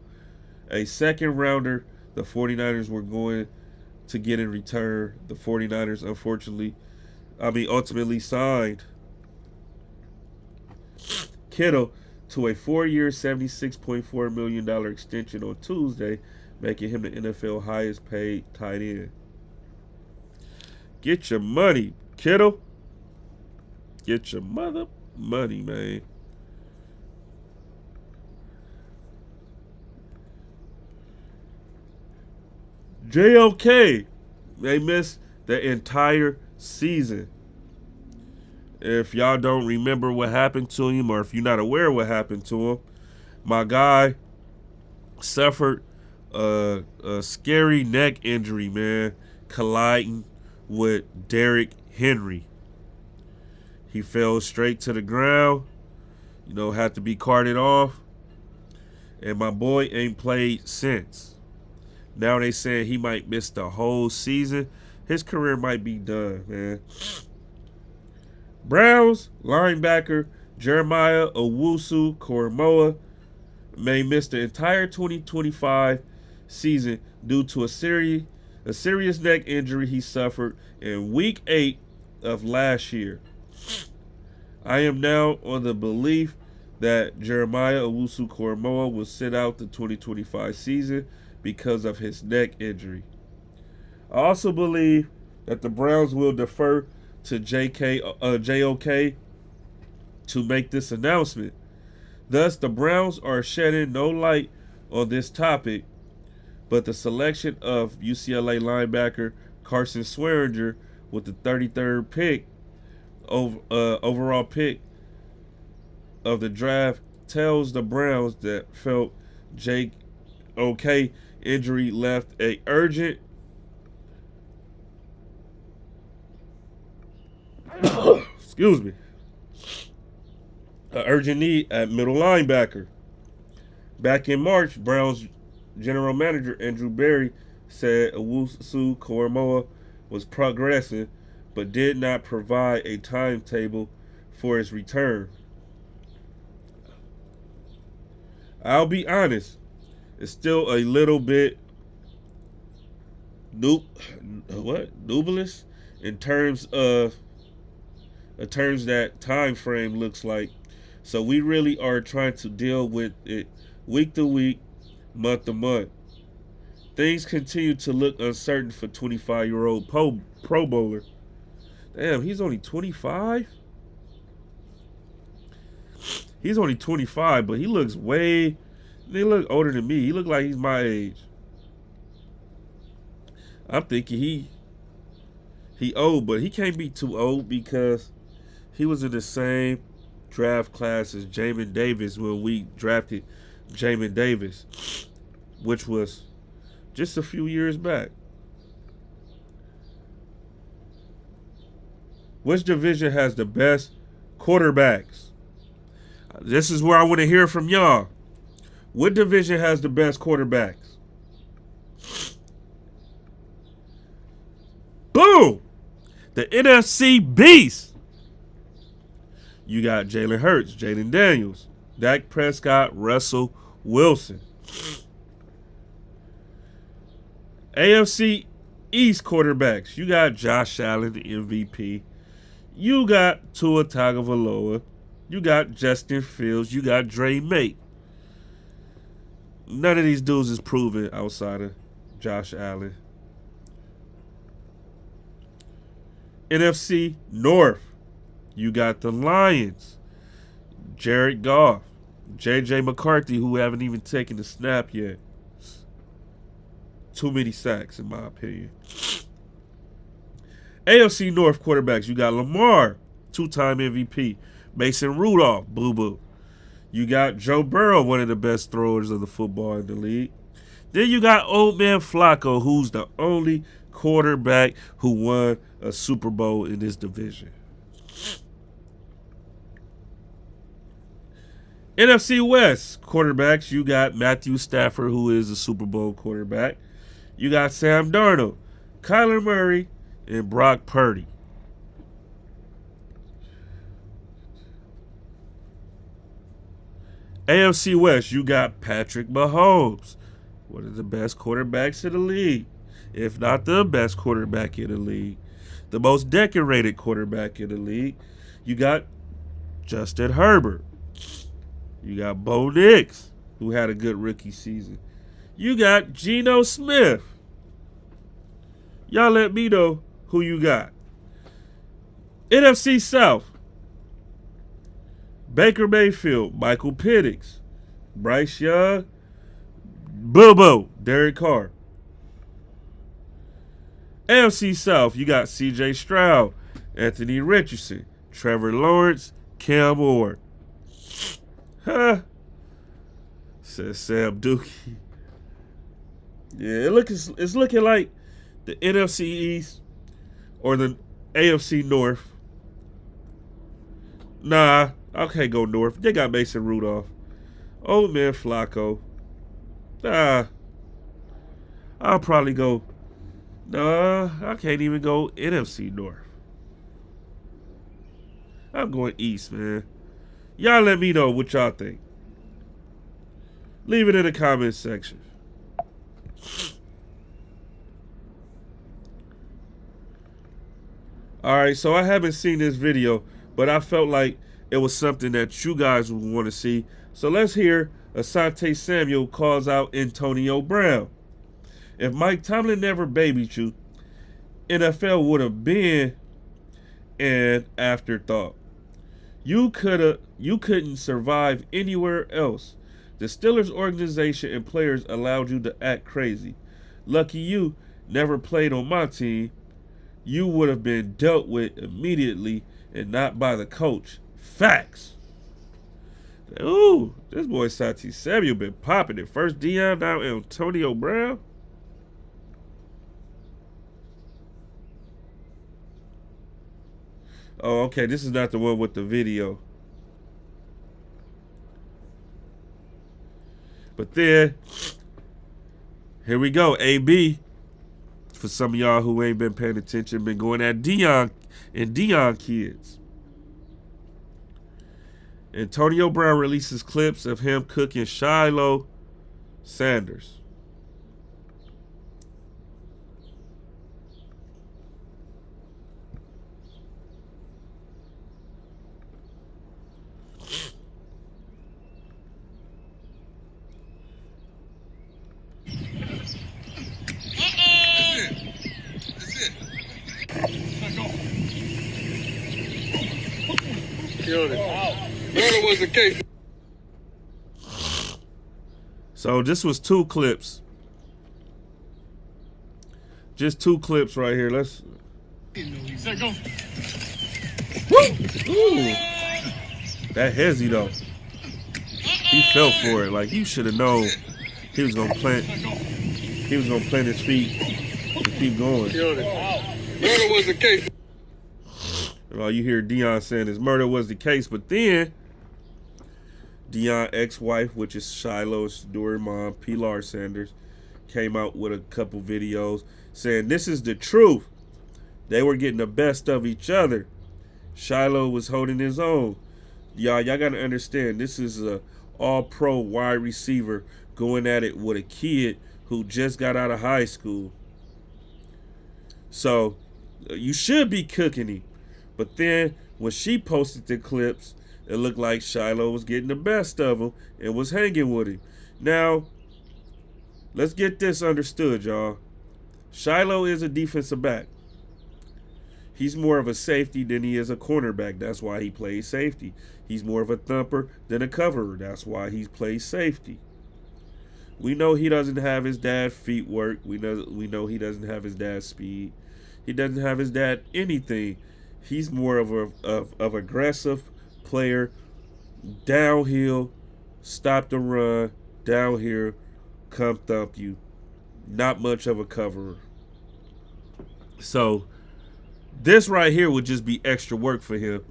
A second-rounder the 49ers were going to get in return. The 49ers, ultimately signed Kittle to a 4-year, $76.4 million extension on Tuesday, making him the NFL highest paid tight end. Get your money, Kittle. Get your mother money, man. JOK, they missed the entire season. If y'all don't remember what happened to him, or if you're not aware of what happened to him, my guy suffered a scary neck injury, man, colliding with Derrick Henry. He fell straight to the ground, had to be carted off, and my boy ain't played since. Now they saying he might miss the whole season. His career might be done, man. Browns linebacker Jeremiah Owusu-Koramoah may miss the entire 2025 season due to a serious neck injury he suffered in Week 8 of last year. I am now on the belief that Jeremiah Owusu-Koramoah will sit out the 2025 season because of his neck injury. I also believe that the Browns will defer to JOK to make this announcement. Thus, the Browns are shedding no light on this topic, but the selection of UCLA linebacker Carson Swearinger with the 33rd pick, overall pick of the draft, tells the Browns that felt JOK injury left a urgent urgent need at middle linebacker. Back in March, Browns general manager Andrew Berry said Owusu-Koramoah was progressing, but did not provide a timetable for his return. I'll be honest, it's still a little bit dubious in terms that time frame looks like. So we really are trying to deal with it week to week, month to month. Things continue to look uncertain for 25-year-old Pro Bowler. Damn, he's only 25? He's only 25, but he looks older than me. He look like he's my age. I'm thinking he old, but he can't be too old because he was in the same draft class as Jamin Davis when we drafted Jamin Davis, which was just a few years back. Which division has the best quarterbacks? This is where I want to hear from y'all. What division has the best quarterbacks? Boom! The NFC Beast. You got Jalen Hurts, Jaden Daniels, Dak Prescott, Russell Wilson. AFC East quarterbacks. You got Josh Allen, the MVP. You got Tua Tagovailoa. You got Justin Fields. You got Dre Mate. None of these dudes is proven outside of Josh Allen. NFC North. You got the Lions. Jared Goff. J.J. McCarthy, who haven't even taken a snap yet. Too many sacks, in my opinion. AFC North quarterbacks. You got Lamar, 2-time MVP. Mason Rudolph, boo-boo. You got Joe Burrow, one of the best throwers of the football in the league. Then you got old man Flacco, who's the only quarterback who won a Super Bowl in this division. NFC West quarterbacks, you got Matthew Stafford, who is a Super Bowl quarterback. You got Sam Darnold, Kyler Murray, and Brock Purdy. AFC West, you got Patrick Mahomes, one of the best quarterbacks in the league, if not the best quarterback in the league, the most decorated quarterback in the league. You got Justin Herbert. You got Bo Nix, who had a good rookie season. You got Geno Smith. Y'all let me know who you got. NFC South. Baker Mayfield, Michael Penix, Bryce Young, Boo-Boo, Derek Carr. AFC South, you got C.J. Stroud, Anthony Richardson, Trevor Lawrence, Cam Ward. Huh? Says Sam Dookie. Yeah, it's looking like the NFC East or the AFC North. Nah, I can't go North. They got Mason Rudolph. Old man Flacco. Nah. I'll probably go. Nah, I can't even go NFC North. I'm going East, man. Y'all let me know what y'all think. Leave it in the comments section. Alright, so I haven't seen this video, but I felt like it was something that you guys would want to see. So let's hear Asante Samuel calls out Antonio Brown. If Mike Tomlin never babied you, NFL would have been an afterthought. You couldn't survive anywhere else. The Steelers organization and players allowed you to act crazy. Lucky you never played on my team. You would have been dealt with immediately and not by the coach. Facts. Ooh, this boy Asante Samuel been popping it. First Dion, now Antonio Brown. Oh, okay, this is not the one with the video. But then, here we go, AB. For some of y'all who ain't been paying attention, been going at Dion and Dion kids. Antonio Brown releases clips of him cooking Shiloh Sanders. Was the case. So this was two clips. Just two clips right here. Let's. Set, go. Woo! Ooh. That hezzy though. He fell for it. Like, you should have known he was gonna plant. He was gonna plant his feet and keep going. Murder was the case. And all you hear Deion saying is murder was the case, but then Deion's ex-wife, which is Shiloh's adoring mom, Pilar Sanders, came out with a couple videos saying this is the truth. They were getting the best of each other. Shiloh was holding his own. Y'all gotta understand, this is a all-pro wide receiver going at it with a kid who just got out of high school. So you should be cooking him. But then when she posted the clips, it looked like Shiloh was getting the best of him and was hanging with him. Now, let's get this understood, y'all. Shiloh is a defensive back. He's more of a safety than he is a cornerback. That's why he plays safety. He's more of a thumper than a coverer. That's why he plays safety. We know he doesn't have his dad's feet work. We know he doesn't have his dad's speed. He doesn't have his dad anything. He's more of aggressive player, downhill, stop the run, down here, come thump you. Not much of a coverer. So this right here would just be extra work for him,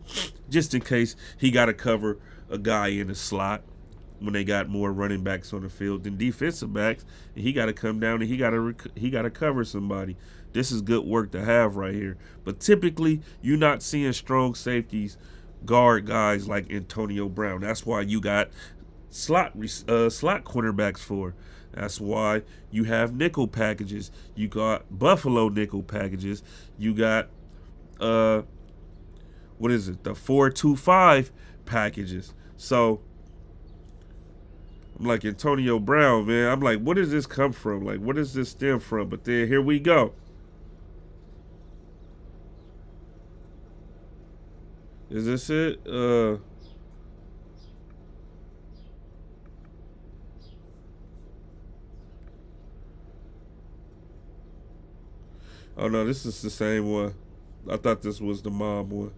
just in case he got to cover a guy in the slot when they got more running backs on the field than defensive backs, and he got to come down and he got to cover somebody. This is good work to have right here. But typically, you're not seeing strong safeties guard guys like Antonio Brown. That's why you got slot cornerbacks for. That's why you have nickel packages. You got Buffalo nickel packages. You got the 4-2-5 packages. So I'm like, Antonio Brown, man. I'm like, where does this come from? Like, where does this stem from? But then here we go. Is this it? Oh no, this is the same one. I thought this was the mom one.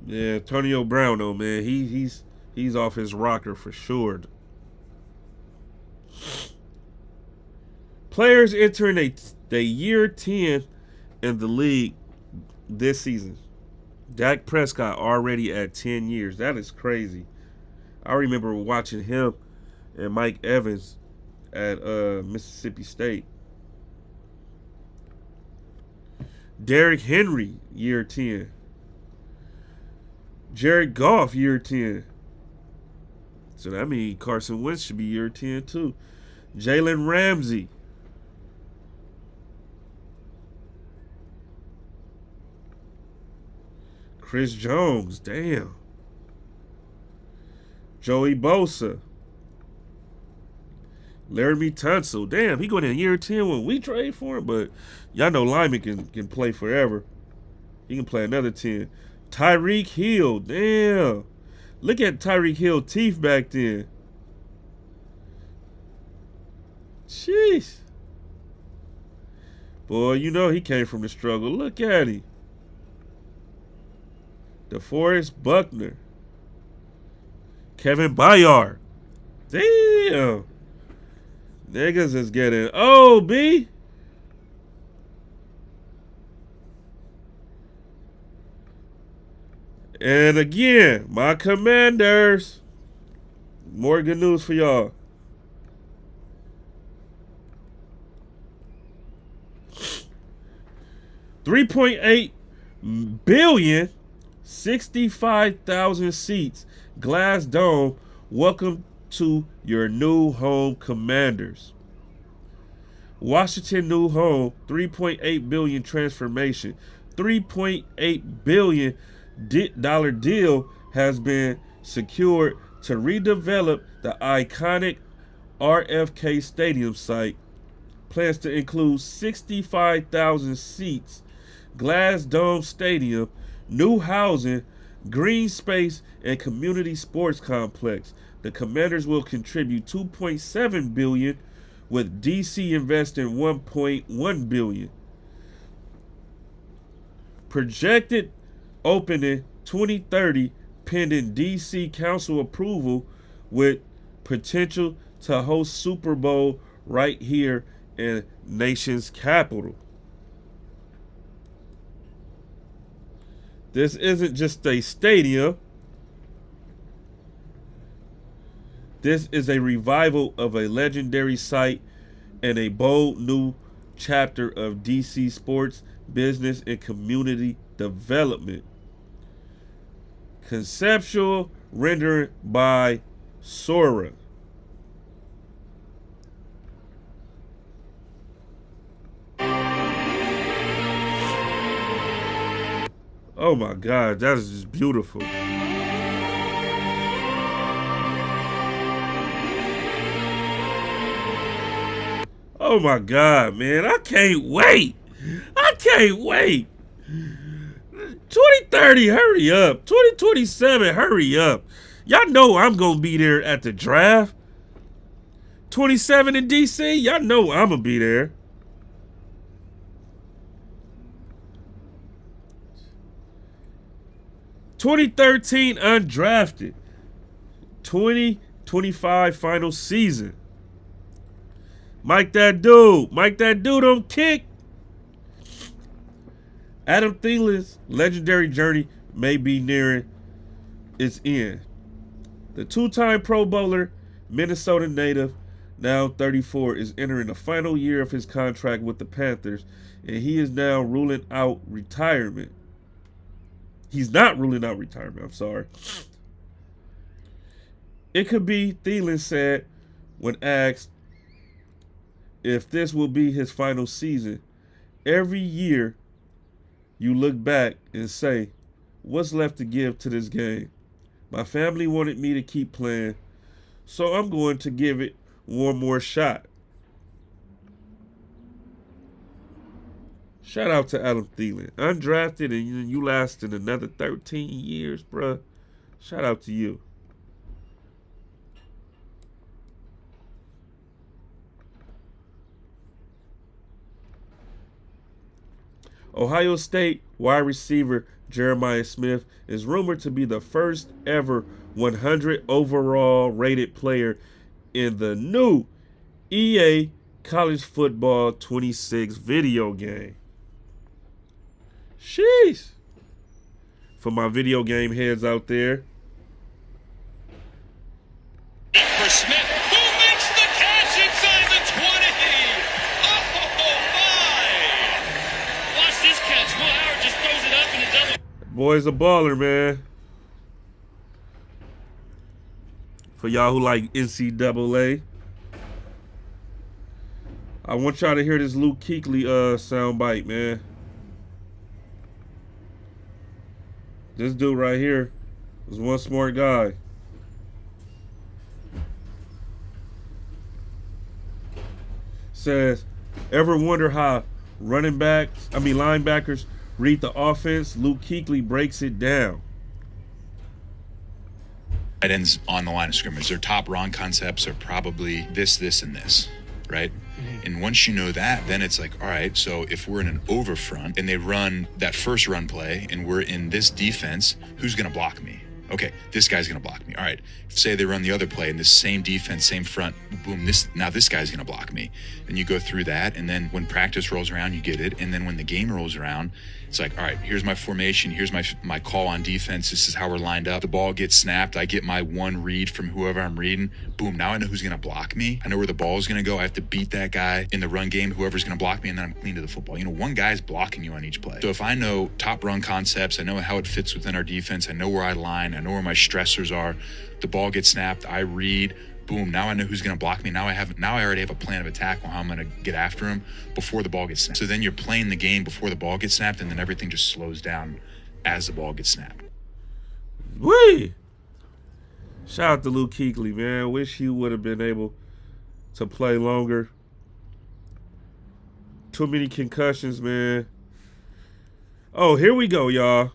Yeah, Antonio Brown though, man. He's off his rocker for sure. Players entering their year 10 in the league this season. Dak Prescott already at 10 years. That is crazy. I remember watching him and Mike Evans at Mississippi State. Derrick Henry, year 10. Jared Goff, year 10. So that means Carson Wentz should be year 10 too. Jalen Ramsey. Chris Jones, damn. Joey Bosa. Laramie Tunsil, damn, he going in year 10 when we trade for him, but y'all know Lyman can play forever. He can play another 10. Tyreek Hill, damn. Look at Tyreek Hill teeth back then. Jeez. Boy, you know he came from the struggle. Look at him. DeForest Buckner. Kevin Byard. Damn. Niggas is getting old, B. And again, my Commanders. More good news for y'all. $3.8 billion, 65,000 seats, glass dome. Welcome to your new home, Commanders. Washington new home, $3.8 billion transformation. $3.8 billion dollar deal has been secured to redevelop the iconic RFK Stadium site. Plans to include 65,000 seats, glass dome stadium, new housing, green space, and community sports complex. The Commanders will contribute $2.7 billion with DC investing $1.1 billion. Projected opening 2030 pending DC council approval with potential to host Super Bowl right here in nation's capital. This isn't just a stadium. This is a revival of a legendary site and a bold new chapter of DC sports, business, and community development. Conceptual rendering by Sora. Oh my God, that is just beautiful. Oh my God, man, I can't wait. I can't wait. 2030, hurry up. 2027, hurry up. Y'all know I'm going to be there at the draft. 27 in DC, y'all know I'm going to be there. (2013) undrafted. 2025 final season. Mike that dude don't kick. Adam Thielen's legendary journey may be nearing its end. The two-time Pro Bowler, Minnesota native, now 34, is entering the final year of his contract with the Panthers, and he is now ruling out retirement. He's not ruling out retirement, I'm sorry. It could be, Thielen said when asked if this will be his final season. Every year, you look back and say, what's left to give to this game? My family wanted me to keep playing, so I'm going to give it one more shot. Shout out to Adam Thielen. Undrafted and you lasted another 13 years, bruh. Shout out to you. Ohio State wide receiver Jeremiah Smith is rumored to be the first ever 100 overall rated player in the new EA College Football 26 video game. Sheesh. For my video game heads out there. For Smith, who makes the catch inside the 20? Oh, my! Watch this catch. Will Howard just throws it up in a double. Boy's a baller, man. For y'all who like NCAA, I want y'all to hear this Luke Kuechly soundbite, man. This dude right here was one smart guy. Says, ever wonder how linebackers read the offense? Luke Kuechly breaks it down. Tight ends on the line of scrimmage. Their top run concepts are probably this, and this, right? And once you know that, then it's like, all right, so if we're in an over front and they run that first run play and we're in this defense, who's going to block me? Okay, this guy's going to block me. All right, say they run the other play in the same defense, same front, boom, this guy's going to block me. And you go through that, and then when practice rolls around, you get it. And then when the game rolls around, it's like, all right, here's my formation, here's my call on defense, this is how we're lined up. The ball gets snapped, I get my one read from whoever I'm reading. Boom, now I know who's going to block me. I know where the ball is going to go. I have to beat that guy in the run game, whoever's going to block me, and then I'm clean to the football. You know, one guy's blocking you on each play. So if I know top run concepts, I know how it fits within our defense, I know where I line, I know where my stressors are, the ball gets snapped, I read, boom, now I know who's going to block me. Now I already have a plan of attack on how I'm going to get after him before the ball gets snapped. So then you're playing the game before the ball gets snapped, and then everything just slows down as the ball gets snapped. Whee! Shout out to Luke Kuechly, man. Wish he would have been able to play longer. Too many concussions, man. Oh, here we go, y'all.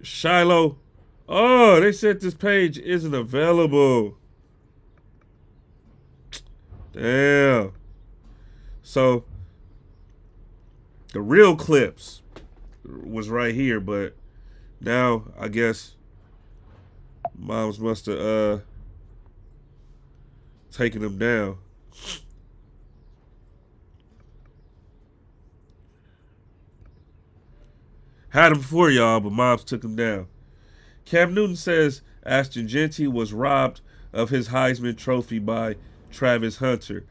Shiloh. Oh, they said this page isn't available. Damn. So the real clips was right here, but now I guess moms must have taken them down. Had them for y'all, but moms took them down. Cam Newton says Ashton Genty was robbed of his Heisman Trophy by Travis Hunter.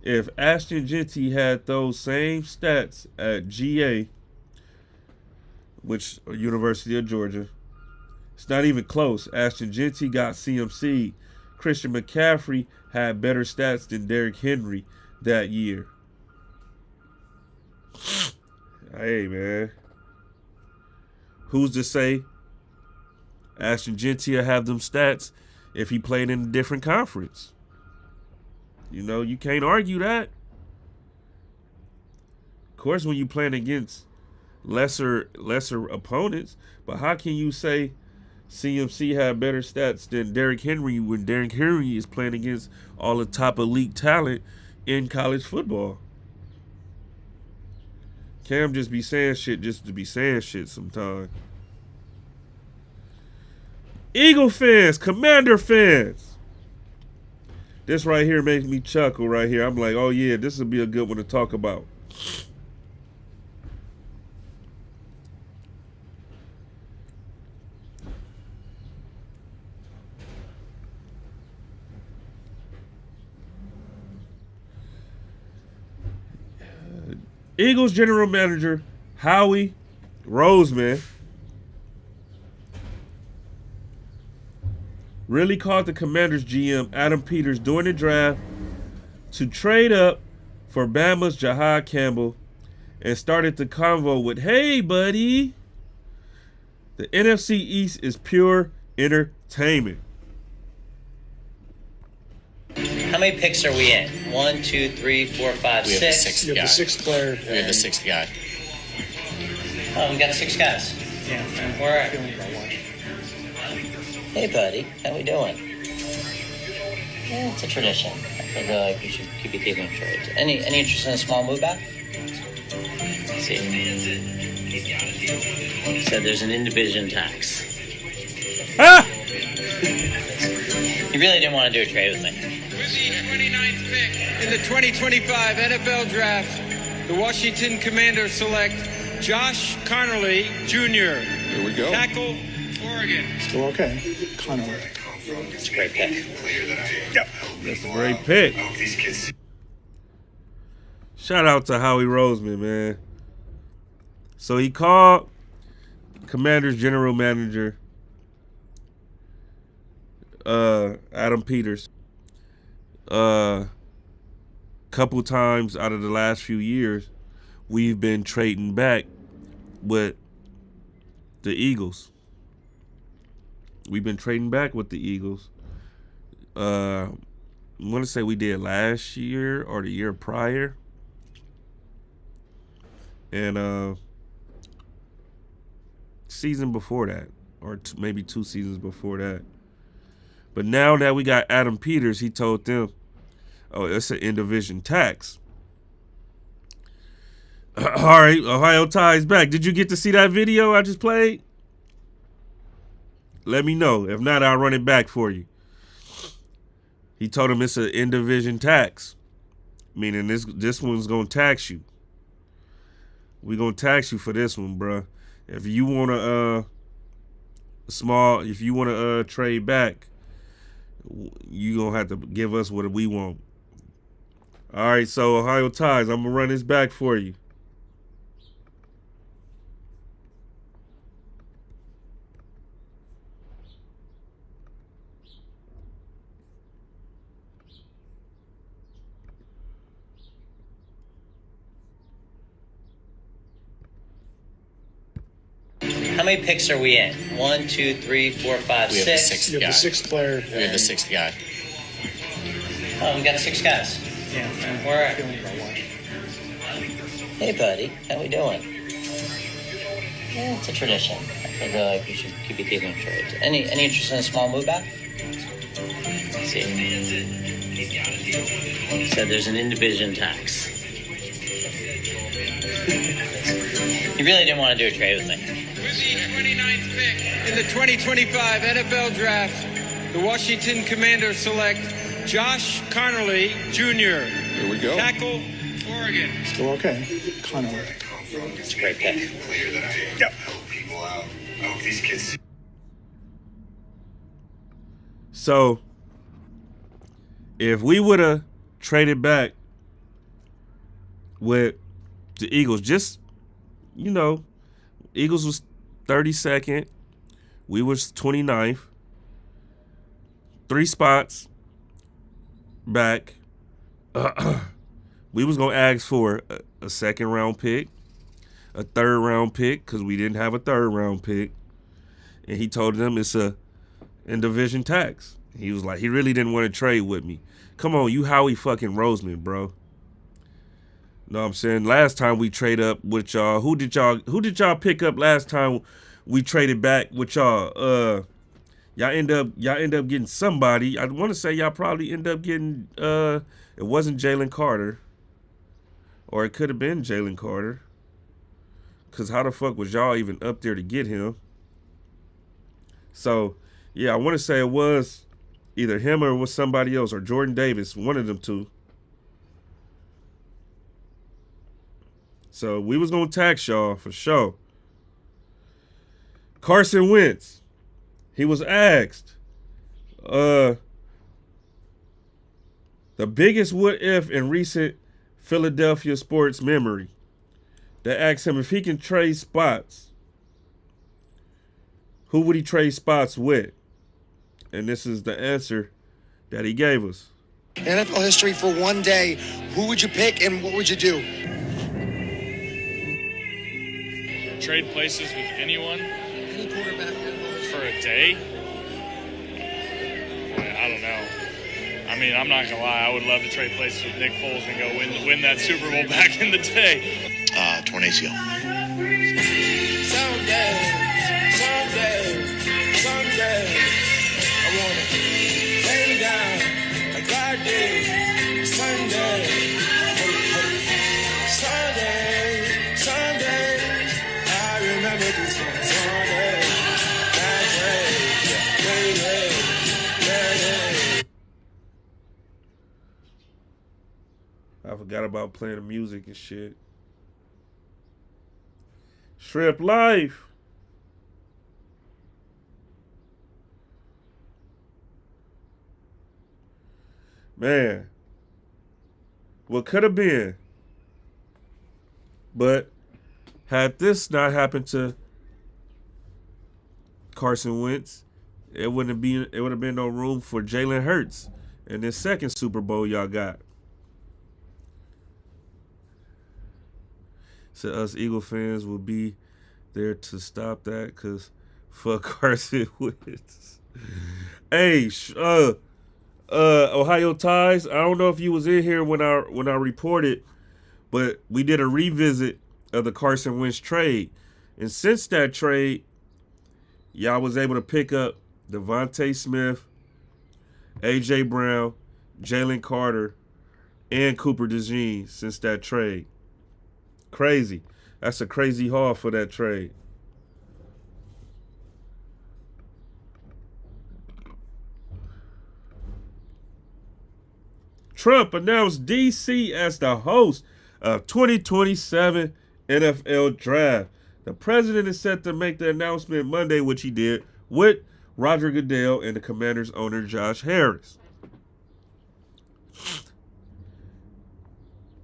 If Ashton Genty had those same stats at GA, which University of Georgia, it's not even close. Ashton Genty got CMC. Christian McCaffrey had better stats than Derrick Henry that year. Hey, man. Who's to say Ashton Genty will have them stats if he played in a different conference? You know, you can't argue that. Of course, when you playing against lesser opponents, but how can you say CMC had better stats than Derrick Henry when Derrick Henry is playing against all the top elite talent in college football? Cam just be saying shit just to be saying shit sometimes. Eagle fans, Commander fans. This right here makes me chuckle right here. I'm like, oh yeah, this will be a good one to talk about. Eagles general manager Howie Roseman really caught the Commanders GM Adam Peters during the draft to trade up for Bama's Jahad Campbell and started the convo with, "Hey, buddy, the NFC East is pure entertainment." How many picks are we in? 1, 2, 3, 4, 5, 6. We have the sixth guy. The sixth player. We have the sixth guy. Oh, we got 6 guys. Yeah. Where are you? Hey, buddy. How we doing? Yeah, it's a tradition. I feel like we should keep keeping trades. Any interest in a small move back? Let's see. So there's an in-division tax. Ah! You really didn't want to do a trade with me. With the 29th pick in the 2025 NFL Draft, the Washington Commanders select Josh Connerly Jr. Here we go. Tackle, Oregon. Still okay. Connor. It's a great pick. Yep. That's a great pick. Shout out to Howie Roseman, man. So he called Commanders general manager Adam Peters couple times out of the last few years. We've been trading back with the Eagles. We've been trading back with the Eagles. I want to say we did last year or the year prior. And season before that, or maybe 2 seasons before that. But now that we got Adam Peters, he told them, oh, it's an in-division tax. All right, Ohio Ties back. Did you get to see that video I just played? Let me know. If not, I'll run it back for you. He told him it's an in-division tax, meaning this one's going to tax you. We're going to tax you for this one, bro. If you want to trade back, you going to have to give us what we want. All right, so Ohio Ties, I'm going to run this back for you. How many picks are we in? 1, 2, 3, 4, 5, We have the 6. sixth You guy. have the sixth player. We have the sixth guy. Oh, we got 6 guys. Yeah. Where are you? Hey, buddy. How we doing? Yeah, it's a tradition. I feel like we should keep keeping trades. Any interest in a small move back? Let's see. Said there's an in-division tax. He really didn't want to do a trade with me. With the 29th pick in the 2025 NFL Draft, the Washington Commanders select Josh Connerly Jr. Here we go. Tackle, Oregon. Still okay. Connolly. It's a great pick. Yep. So, if we would have traded back with the Eagles, just, Eagles was 32nd. We was 29th. 3 spots back. We was going to ask for a second-round pick, a third-round pick, because we didn't have a third-round pick. And he told them it's a in-division tax. He was like, he really didn't want to trade with me. Come on, you Howie fucking Roseman, bro. Know what I'm saying? Last time we trade up with y'all, who did y'all pick up last time we traded back with y'all? Y'all end up getting somebody. I want to say y'all probably end up getting it wasn't Jalen Carter. Or it could have been Jalen Carter. Cause how the fuck was y'all even up there to get him? So, yeah, I want to say it was either him or it was somebody else, or Jordan Davis, one of them two. So we was going to tax y'all for sure. Carson Wentz. He was asked the biggest what if in recent Philadelphia sports memory. They asked him if he can trade spots. Who would he trade spots with? And this is the answer that he gave us. NFL history for one day. Who would you pick and what would you do? Trade places with anyone Any quarterback. for a day? I don't know. I mean, I'm not going to lie. I would love to trade places with Nick Foles and go win that Super Bowl back in the day. Torn ACL. Someday, I want to lay down like I did Sunday. Sunday, I remember this one. Sunday, that way. I forgot about playing the music and shit. Strip life. Man. What could have been. But had this not happened to Carson Wentz, it would have been no room for Jalen Hurts in this second Super Bowl y'all got. So us Eagle fans will be there to stop that, because fuck Carson Wentz. Hey, Ohio Ties, I don't know if you was in here when I reported, but we did a revisit of the Carson Wentz trade. And since that trade, y'all was able to pick up Devontae Smith, A.J. Brown, Jalen Carter, and Cooper DeJean since that trade. Crazy. That's a crazy haul for that trade. Trump announced D.C. as the host of 2027 NFL Draft. The president is set to make the announcement Monday, which he did, with Roger Goodell and the Commanders owner Josh Harris.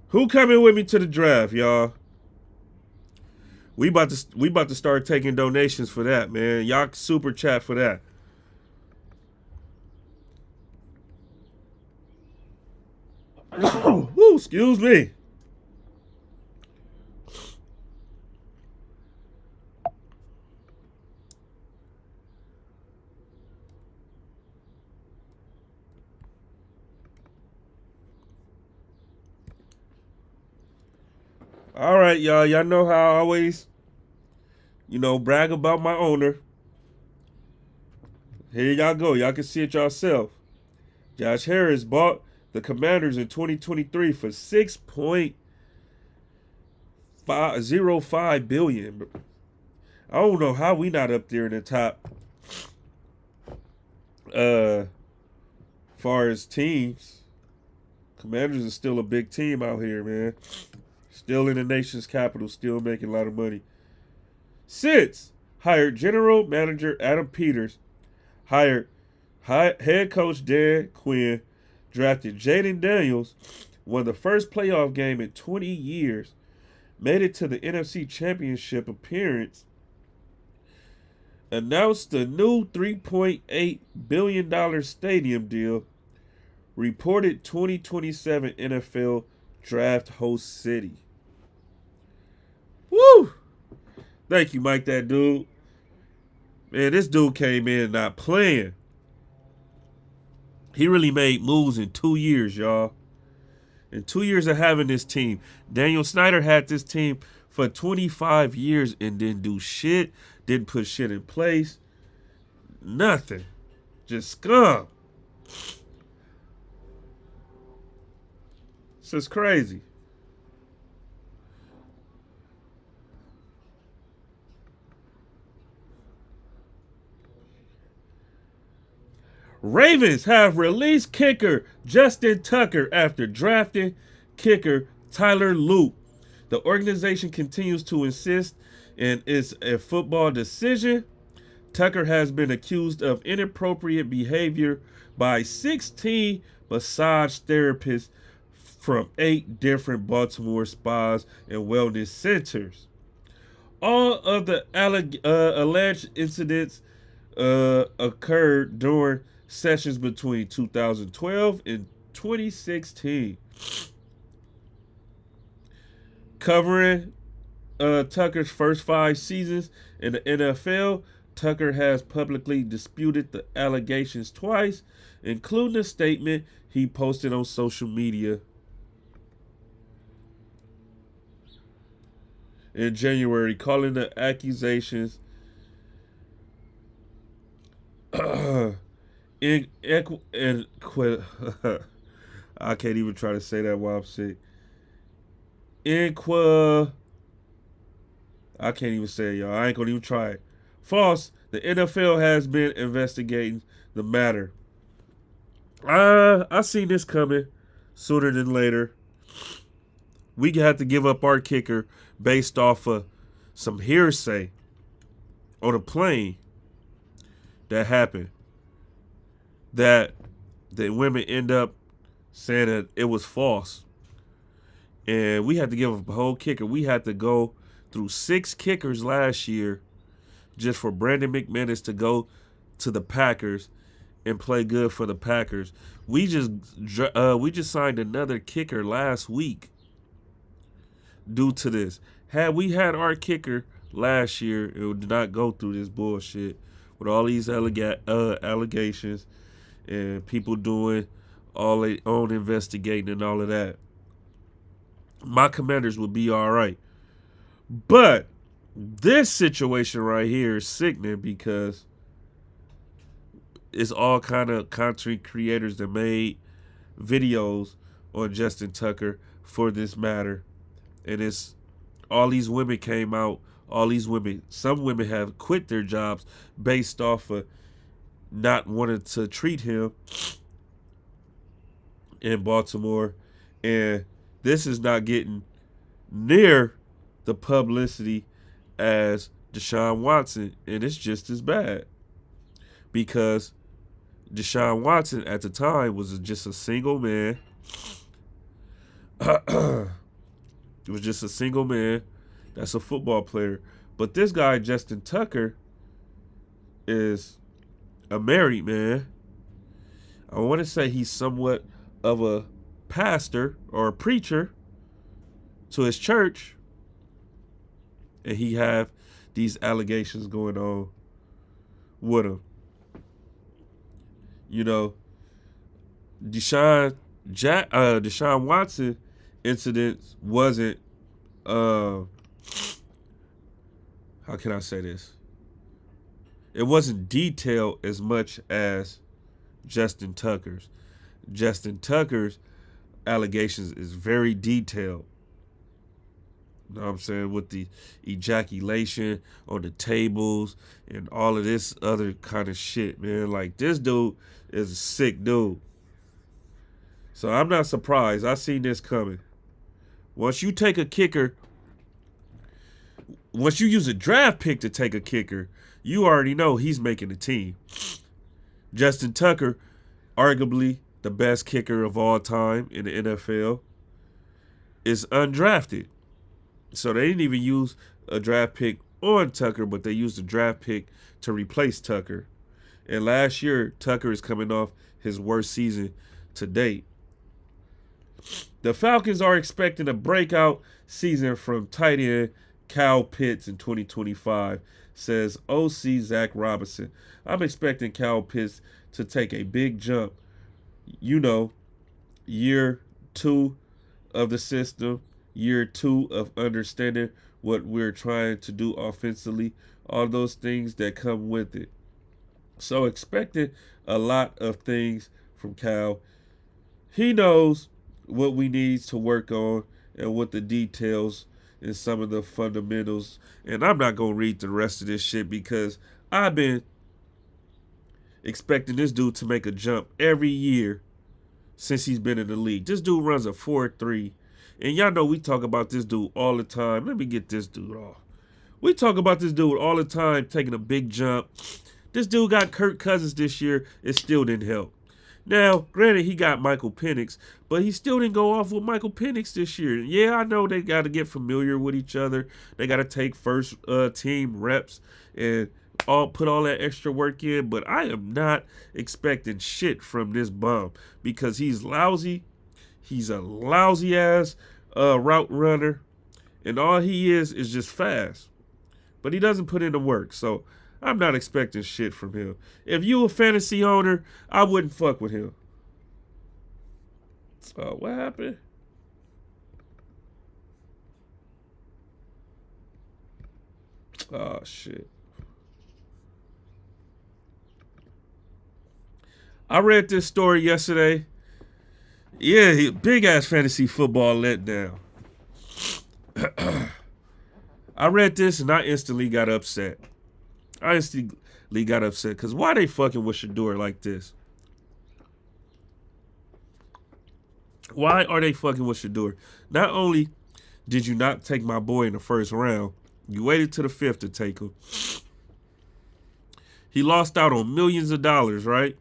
Who coming with me to the draft, y'all? We about to start taking donations for that, man. Y'all super chat for that. Woo, excuse me. All right, y'all. Y'all know how I always, brag about my owner. Here y'all go. Y'all can see it yourself. Josh Harris bought the Commanders in 2023 for $6.05 billion. I don't know how we not up there in the top far as teams. Commanders is still a big team out here, man. Still in the nation's capital, still making a lot of money. Since hired general manager Adam Peters, hired head coach Dan Quinn, drafted Jaden Daniels, won the first playoff game in 20 years, made it to the NFC Championship appearance, announced the new $3.8 billion stadium deal, reported 2027 NFL draft host city. Woo! Thank you, Mike, that dude. Man, this dude came in not playing. He really made moves in 2 years, y'all. In 2 years of having this team. Daniel Snyder had this team for 25 years and didn't do shit. Didn't put shit in place. Nothing. Just scum. This is crazy. Ravens have released kicker Justin Tucker after drafting kicker Tyler Luke. The organization continues to insist in it's a football decision. Tucker has been accused of inappropriate behavior by 16 massage therapists from 8 different Baltimore spas and wellness centers. All of the alleged incidents occurred during sessions between 2012 and 2016. Covering Tucker's first 5 seasons in the NFL, Tucker has publicly disputed the allegations twice, including a statement he posted on social media in January, calling the accusations I can't even try to say that while I'm sick. I can't even say it, y'all. I ain't gonna even try it. False. The NFL has been investigating the matter. I seen this coming sooner than later. We have to give up our kicker based off of some hearsay on a plane that happened. That the women end up saying that it was false. And we had to give up a whole kicker. We had to go through 6 kickers last year just for Brandon McManus to go to the Packers and play good for the Packers. We just signed another kicker last week due to this. Had we had our kicker last year, it would not go through this bullshit with all these allegations and people doing all their own investigating and all of that. My Commanders would be all right. But this situation right here is sickening because it's all kind of content creators that made videos on Justin Tucker for this matter. And it's all these women came out. All these women, some women have quit their jobs based off of not wanting to treat him in Baltimore. And this is not getting near the publicity as Deshaun Watson. And it's just as bad. Because Deshaun Watson at the time was just a single man. It was just a single man that's a football player. But this guy, Justin Tucker, is a married man. I want to say he's somewhat of a pastor or a preacher to his church. And he have these allegations going on with him. You know, Deshaun Watson incident wasn't how can I say this? It wasn't detailed as much as Justin Tucker's. Justin Tucker's allegations is very detailed. You know what I'm saying? With the ejaculation on the tables and all of this other kind of shit, man. Like, this dude is a sick dude. So I'm not surprised. I seen this coming. Once you take a kicker, once you use a draft pick to take a kicker, you already know he's making the team. Justin Tucker, arguably the best kicker of all time in the NFL, is undrafted. So they didn't even use a draft pick on Tucker, but they used a draft pick to replace Tucker. And last year, Tucker is coming off his worst season to date. The Falcons are expecting a breakout season from tight end Kyle Pitts in 2025, says OC Zach Robinson. I'm expecting Kyle Pitts to take a big jump. You know, year 2 of the system, year 2 of understanding what we're trying to do offensively, all those things that come with it. So expecting a lot of things from Kyle. He knows what we need to work on and what the details and some of the fundamentals. And I'm not going to read the rest of this shit because I've been expecting this dude to make a jump every year since he's been in the league. This dude runs a 4.3. And y'all know we talk about this dude all the time. Let me get this dude off. We talk about this dude all the time taking a big jump. This dude got Kirk Cousins this year. It still didn't help. Now, granted, he got Michael Penix, but he still didn't go off with Michael Penix this year. Yeah, I know they got to get familiar with each other. They got to take first team reps and put all that extra work in. But I am not expecting shit from this bum because he's lousy. He's a lousy-ass route runner, and all he is just fast. But he doesn't put in the work, so I'm not expecting shit from him. If you a fantasy owner, I wouldn't fuck with him. What happened? Oh, shit. I read this story yesterday. Yeah, big-ass fantasy football letdown. I read this and I instantly got upset. Because why they fucking with Shador like this? Why are they fucking with Shador? Not only did you not take my boy in the first round, you waited to the 5th to take him. He lost out on millions of dollars, right?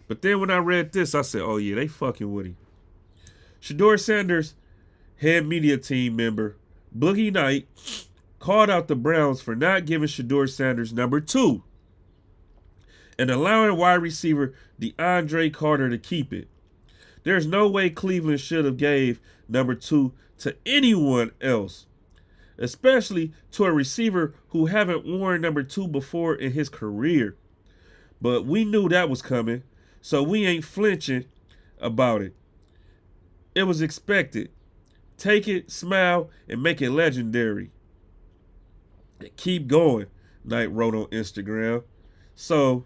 But then when I read this, I said, oh yeah, they fucking with him. Shador Sanders, head media team member, Boogie Knight, called out the Browns for not giving Shador Sanders number 2 and allowing wide receiver DeAndre Carter to keep it. There's no way Cleveland should have gave number 2 to anyone else, especially to a receiver who haven't worn number 2 before in his career. But we knew that was coming, so we ain't flinching about it. It was expected. Take it, smile, and make it legendary. Keep going, Knight wrote on Instagram. So,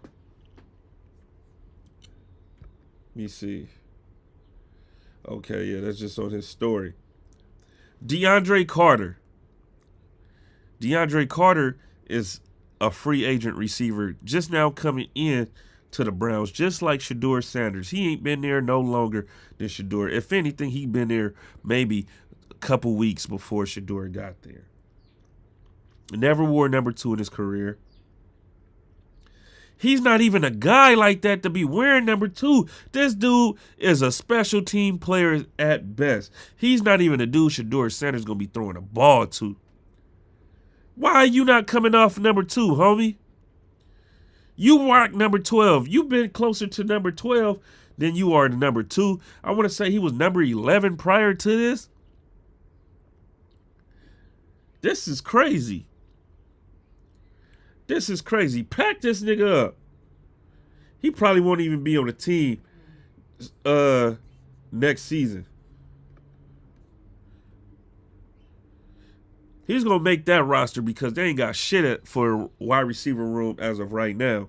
let me see. Okay, yeah, that's just on his story. DeAndre Carter. DeAndre Carter is a free agent receiver just now coming in to the Browns, just like Shador Sanders. He ain't been there no longer than Shador. If anything, he been there maybe a couple weeks before Shador got there. Never wore number 2 in his career. He's not even a guy like that to be wearing number 2. This dude is a special team player at best. He's not even a dude Shador Sanders going to be throwing a ball to. Why are you not coming off number 2, homie? You rock number 12. You've been closer to number 12 than you are to number 2. I want to say he was number 11 prior to this. This is crazy. This is crazy. Pack this nigga up. He probably won't even be on the team next season. He's going to make that roster because they ain't got shit for wide receiver room as of right now.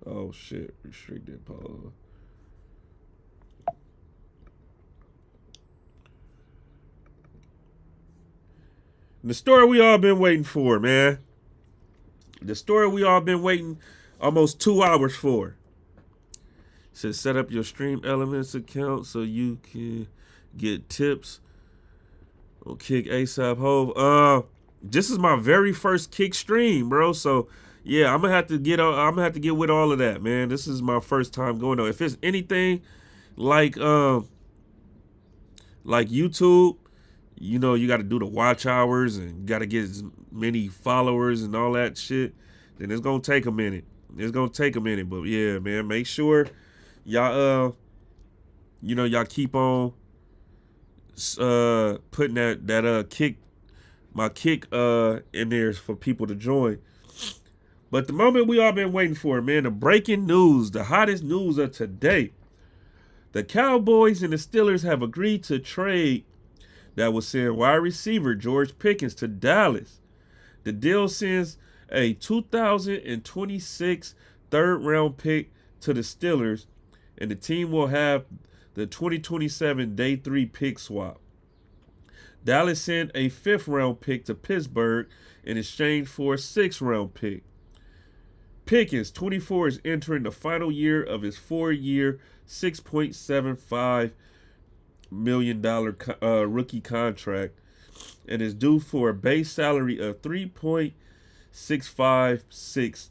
Oh shit, restricted poll. The story we all been waiting for, man. The story we all been waiting almost 2 hours for. It says set up your Stream Elements account so you can get tips on Kick ASAP Hove. This is my very first Kick stream, bro. So yeah, I'm gonna have to get with all of that, man. This is my first time going on. If it's anything like YouTube, you know, you got to do the watch hours and got to get as many followers and all that shit, then it's gonna take a minute. It's gonna take a minute, but yeah, man, make sure y'all y'all keep on putting that kick in there for people to join. But the moment we all been waiting for, man, the breaking news, the hottest news of today. The Cowboys and the Steelers have agreed to trade that will send wide receiver George Pickens to Dallas. The deal sends a 2026 third-round pick to the Steelers, and the team will have the 2027 day 3 pick swap. Dallas sent a 5th-round pick to Pittsburgh in exchange for a 6th-round pick. Pickens, 24, is entering the final year of his 4-year, $6.75 million rookie contract and is due for a base salary of $3.656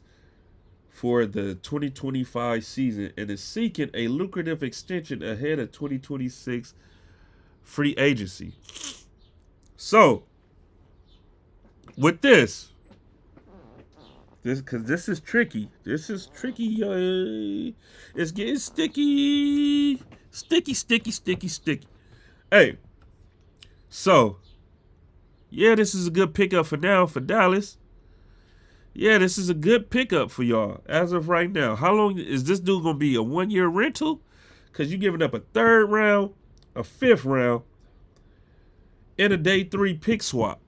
for the 2025 season and is seeking a lucrative extension ahead of 2026 free agency. So, with this because this is tricky. This is tricky. It's getting sticky. Sticky. Hey, so, yeah, this is a good pickup for now for Dallas. Yeah, this is a good pickup for y'all as of right now. How long is this dude going to be? A 1-year rental? Because you're giving up a 3rd round, a 5th round, and a day 3 pick swap.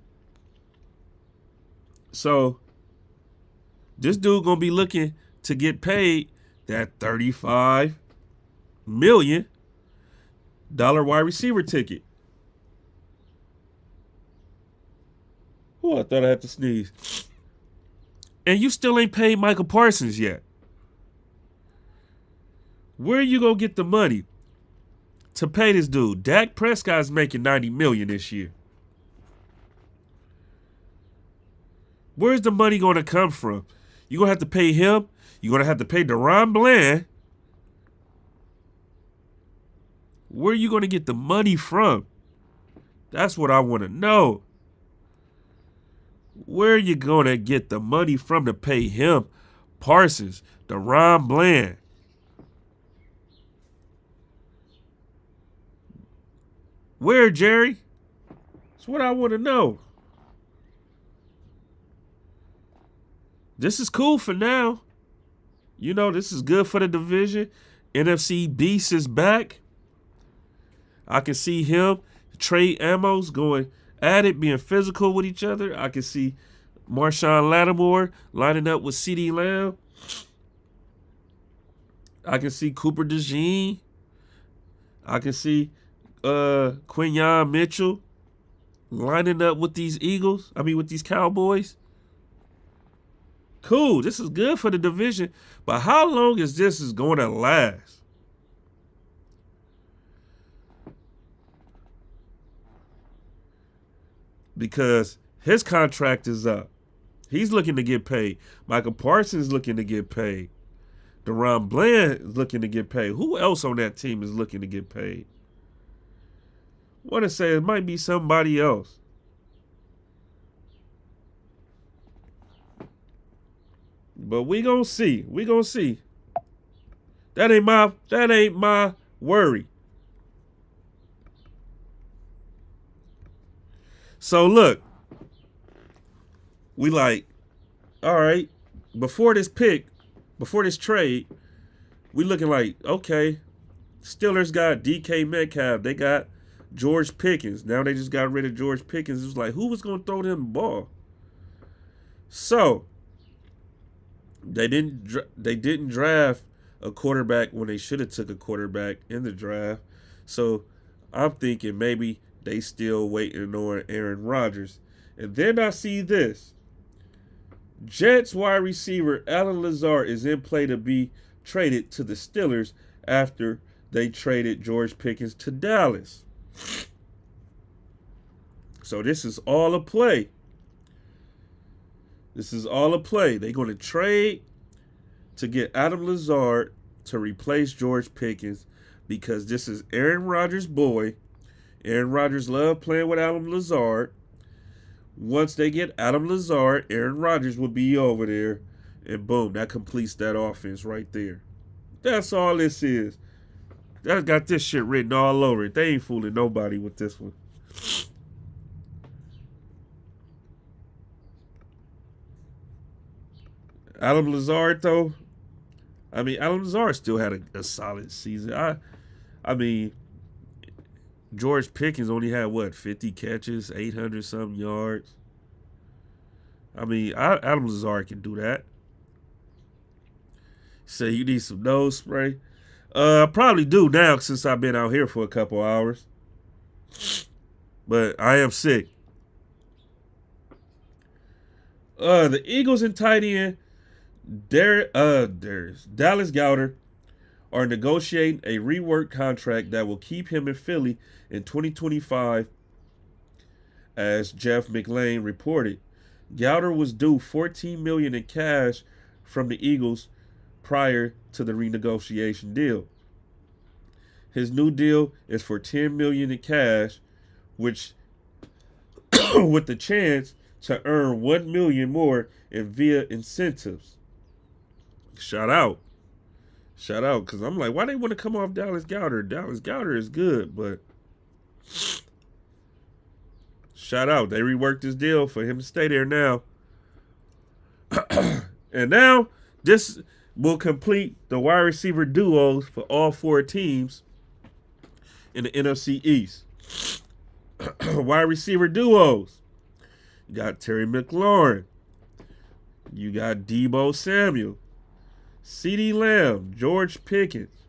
So, this dude going to be looking to get paid that $35 million wide receiver ticket. Oh, I thought I had to sneeze. And you still ain't paid Michael Parsons yet. Where you gonna get the money to pay this dude? Dak Prescott's making $90 million this year. Where's the money gonna come from? You're gonna have to pay him. You're gonna have to pay Deron Bland. Where are you gonna get the money from? That's what I want to know. Where are you gonna get the money from to pay him, Parsons, Deron Bland? Where, Jerry? That's what I want to know. This is cool for now. You know, this is good for the division. NFC Beast is back. I can see him, Trey Amos going at it, being physical with each other. I can see Marshawn Lattimore lining up with CeeDee Lamb. I can see Cooper DeJean. I can see Quinyon Mitchell lining up with these with these Cowboys. Cool. This is good for the division. But how long is this going to last? Because his contract is up. He's looking to get paid. Michael Parsons is looking to get paid. Deron Bland is looking to get paid. Who else on that team is looking to get paid? I want to say it might be somebody else. But we gonna see. We gonna see. That ain't my worry. So look, we like, all right, before this trade, we looking like, okay, Steelers got DK Metcalf. They got George Pickens. Now they just got rid of George Pickens. It was like, who was going to throw them the ball? So, They didn't draft a quarterback when they should have took a quarterback in the draft. So I'm thinking maybe they still waiting on Aaron Rodgers. And then I see this. Jets wide receiver Alan Lazard is in play to be traded to the Steelers after they traded George Pickens to Dallas. So this is all a play. This is all a play. They're going to trade to get Adam Lazard to replace George Pickens because this is Aaron Rodgers' boy. Aaron Rodgers loved playing with Adam Lazard. Once they get Adam Lazard, Aaron Rodgers will be over there. And boom, that completes that offense right there. That's all this is. That got this shit written all over it. They ain't fooling nobody with this one. Adam Lazard, though, I mean, Adam Lazard still had a solid season. I mean, George Pickens only had, 50 catches, 800-something yards. I mean, Adam Lazard can do that. Say you need some nose spray. I probably do now since I've been out here for a couple hours. But I am sick. The Eagles and tight end Dallas Goedert are negotiating a reworked contract that will keep him in Philly in 2025, as Jeff McLean reported. Goudert was due $14 million in cash from the Eagles prior to the renegotiation deal. His new deal is for $10 million in cash, which with the chance to earn $1 million more in via incentives. Shout out, because I'm like, why they want to come off Dallas Goedert? Dallas Goedert is good, but shout out. They reworked this deal for him to stay there now. And now this will complete the wide receiver duos for all four teams in the NFC East. Wide receiver duos. You got Terry McLaurin. You got Deebo Samuel. CeeDee Lamb, George Pickens,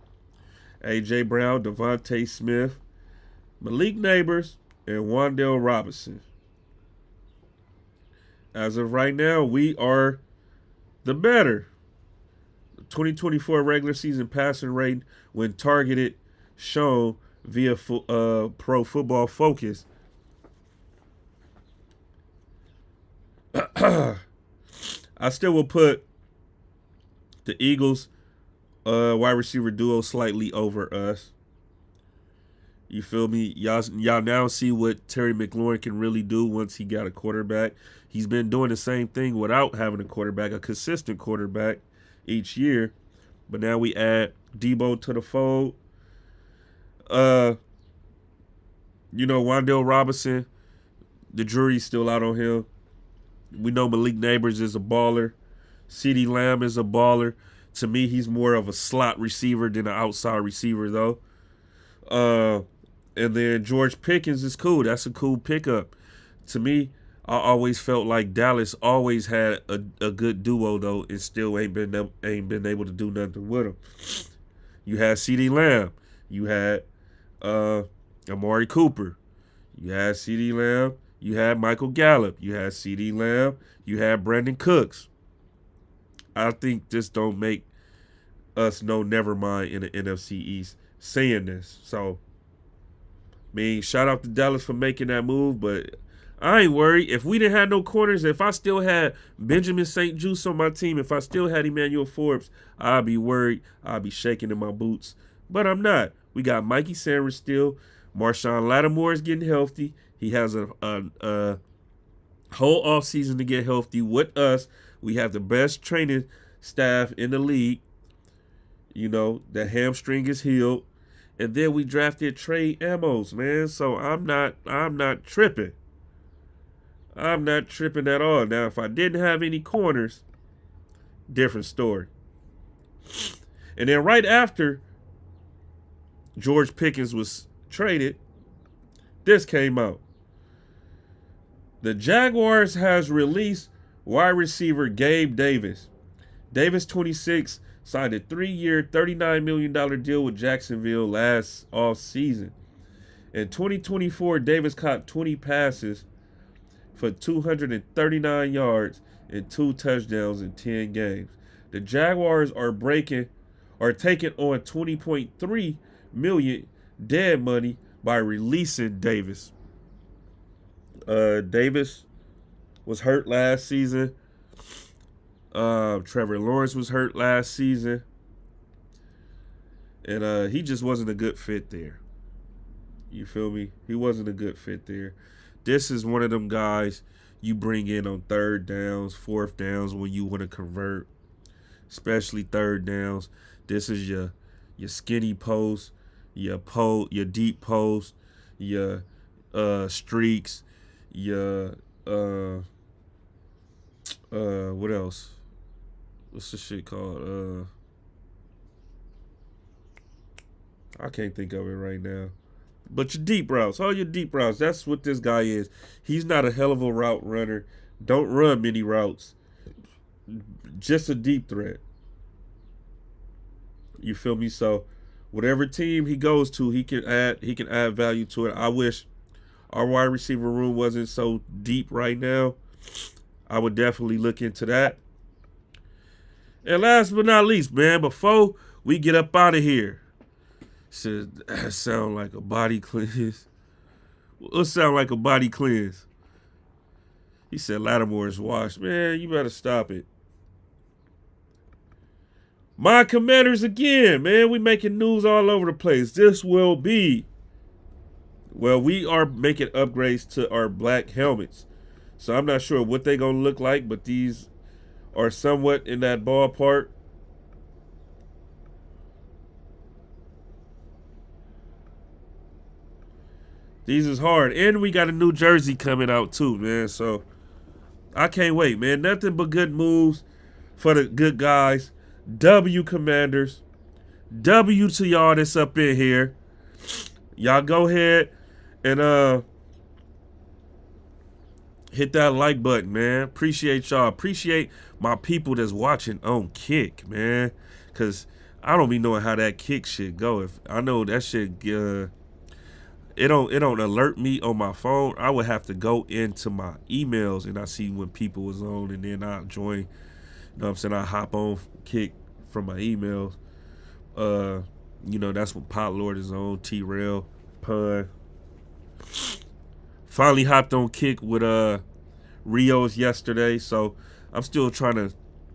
A.J. Brown, Devontae Smith, Malik Neighbors, and Wan'Dale Robinson. As of right now, we are the better. 2024 regular season passing rate when targeted shown via Pro Football Focus. I still will put the Eagles wide receiver duo slightly over us. You feel me? Y'all now see what Terry McLaurin can really do once he got a quarterback. He's been doing the same thing without having a quarterback, a consistent quarterback each year. But now we add Deebo to the fold. Wan'Dale Robinson, the jury's still out on him. We know Malik Neighbors is a baller. CeeDee Lamb is a baller. To me, he's more of a slot receiver than an outside receiver, though. And then George Pickens is cool. That's a cool pickup. To me, I always felt like Dallas always had a good duo, though, and still ain't been able to do nothing with them. You had CeeDee Lamb. You had Amari Cooper. You had CeeDee Lamb. You had Michael Gallup. You had CeeDee Lamb. You had Brandon Cooks. I think this don't make us know never mind in the NFC East saying this. So, shout out to Dallas for making that move, but I ain't worried. If we didn't have no corners, if I still had Benjamin St. Juste on my team, if I still had Emmanuel Forbes, I'd be worried. I'd be shaking in my boots. But I'm not. We got Mikey Sanders still. Marshawn Lattimore is getting healthy. He has a whole offseason to get healthy with us. We have the best training staff in the league. The hamstring is healed. And then we drafted Trey Amos, man. So I'm not tripping. I'm not tripping at all. Now, if I didn't have any corners, different story. And then right after George Pickens was traded, this came out. The Jaguars has released wide receiver Gabe Davis. Davis, 26, signed a 3-year, $39 million deal with Jacksonville last off-season. In 2024, Davis caught 20 passes for 239 yards and 2 touchdowns in 10 games. The Jaguars are taking on $20.3 million dead money by releasing Davis. Davis was hurt last season. Trevor Lawrence was hurt last season. And he just wasn't a good fit there. You feel me? He wasn't a good fit there. This is one of them guys you bring in on 3rd downs, 4th downs when you want to convert, especially 3rd downs. This is your skinny post, your deep post, your streaks, your what else? What's the shit called? I can't think of it right now. But your deep routes, all your deep routes, that's what this guy is. He's not a hell of a route runner. Don't run many routes. Just a deep threat. You feel me? So whatever team he goes to, he can add value to it. I wish our wide receiver room wasn't so deep right now. I would definitely look into that. And last but not least, man, before we get up out of here, should sound like a body cleanse. It'll sound like a body cleanse. He said Lattimore's washed. Man, you better stop it. My Commanders again, man. We making news all over the place. This will be, well, we are making upgrades to our black helmets. So I'm not sure what they're going to look like, but these are somewhat in that ballpark. These is hard. And we got a new jersey coming out too, man. So I can't wait, man. Nothing but good moves for the good guys. W Commanders. W to y'all that's up in here. Y'all go ahead and hit that like button, man. Appreciate y'all. Appreciate my people that's watching on Kick, man. Cause I don't be knowing how that Kick shit go. If I know that shit it don't alert me on my phone. I would have to go into my emails and I see when people was on, and then I join. You know what I'm saying? I hop on Kick from my emails. You know, that's when Pot Lord is on, T-Rail, Pun. Finally hopped on Kick with Rios yesterday, so I'm still trying to,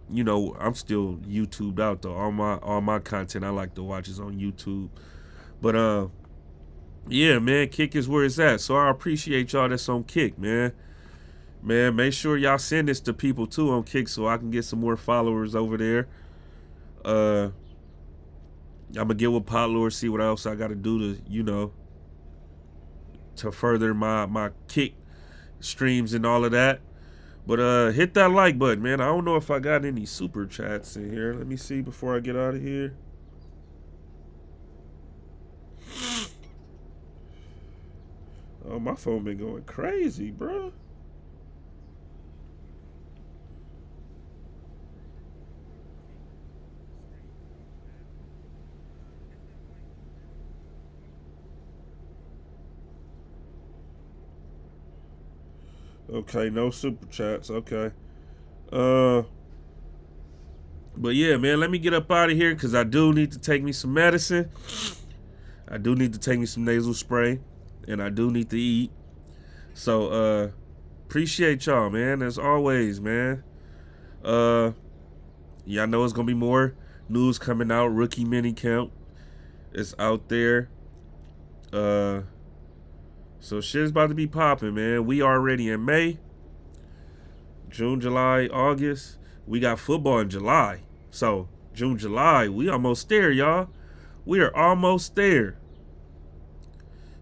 you know, I'm still YouTubed out though. All my content I like to watch is on YouTube. But yeah, man, Kick is where it's at. So I appreciate y'all that's on Kick, man. Man, make sure y'all send this to people too on Kick so I can get some more followers over there. I'm gonna get with Pot Lord, see what else I gotta do to, you know, to further my Kick streams and all of that. But hit that like button, man. I don't know if I got any super chats in here. Let me see before I get out of here. Oh, my phone been going crazy, bro. Okay, no super chats. Okay. But yeah, man, let me get up out of here because I do need to take me some medicine. I do need to take me some nasal spray. And I do need to eat. So, appreciate y'all, man. As always, man. Y'all know it's going to be more news coming out. Rookie minicamp is out there. So shit's about to be popping, man. We already in May. June, July, August. We got football in July. So, June, July, we almost there, y'all. We are almost there.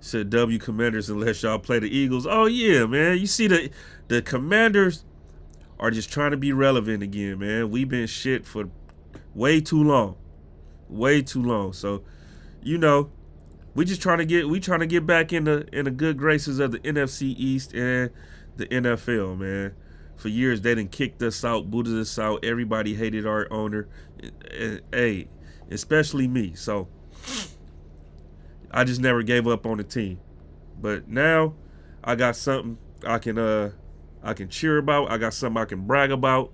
Said W Commanders unless y'all play the Eagles. Oh, yeah, man. You see the Commanders are just trying to be relevant again, man. We've been shit for way too long. Way too long. So, you know, we trying to get back in the good graces of the NFC East and the NFL, man. For years, they done kicked us out, booted us out. Everybody hated our owner. Hey, especially me. So I just never gave up on the team. But now I got something I can cheer about. I got something I can brag about.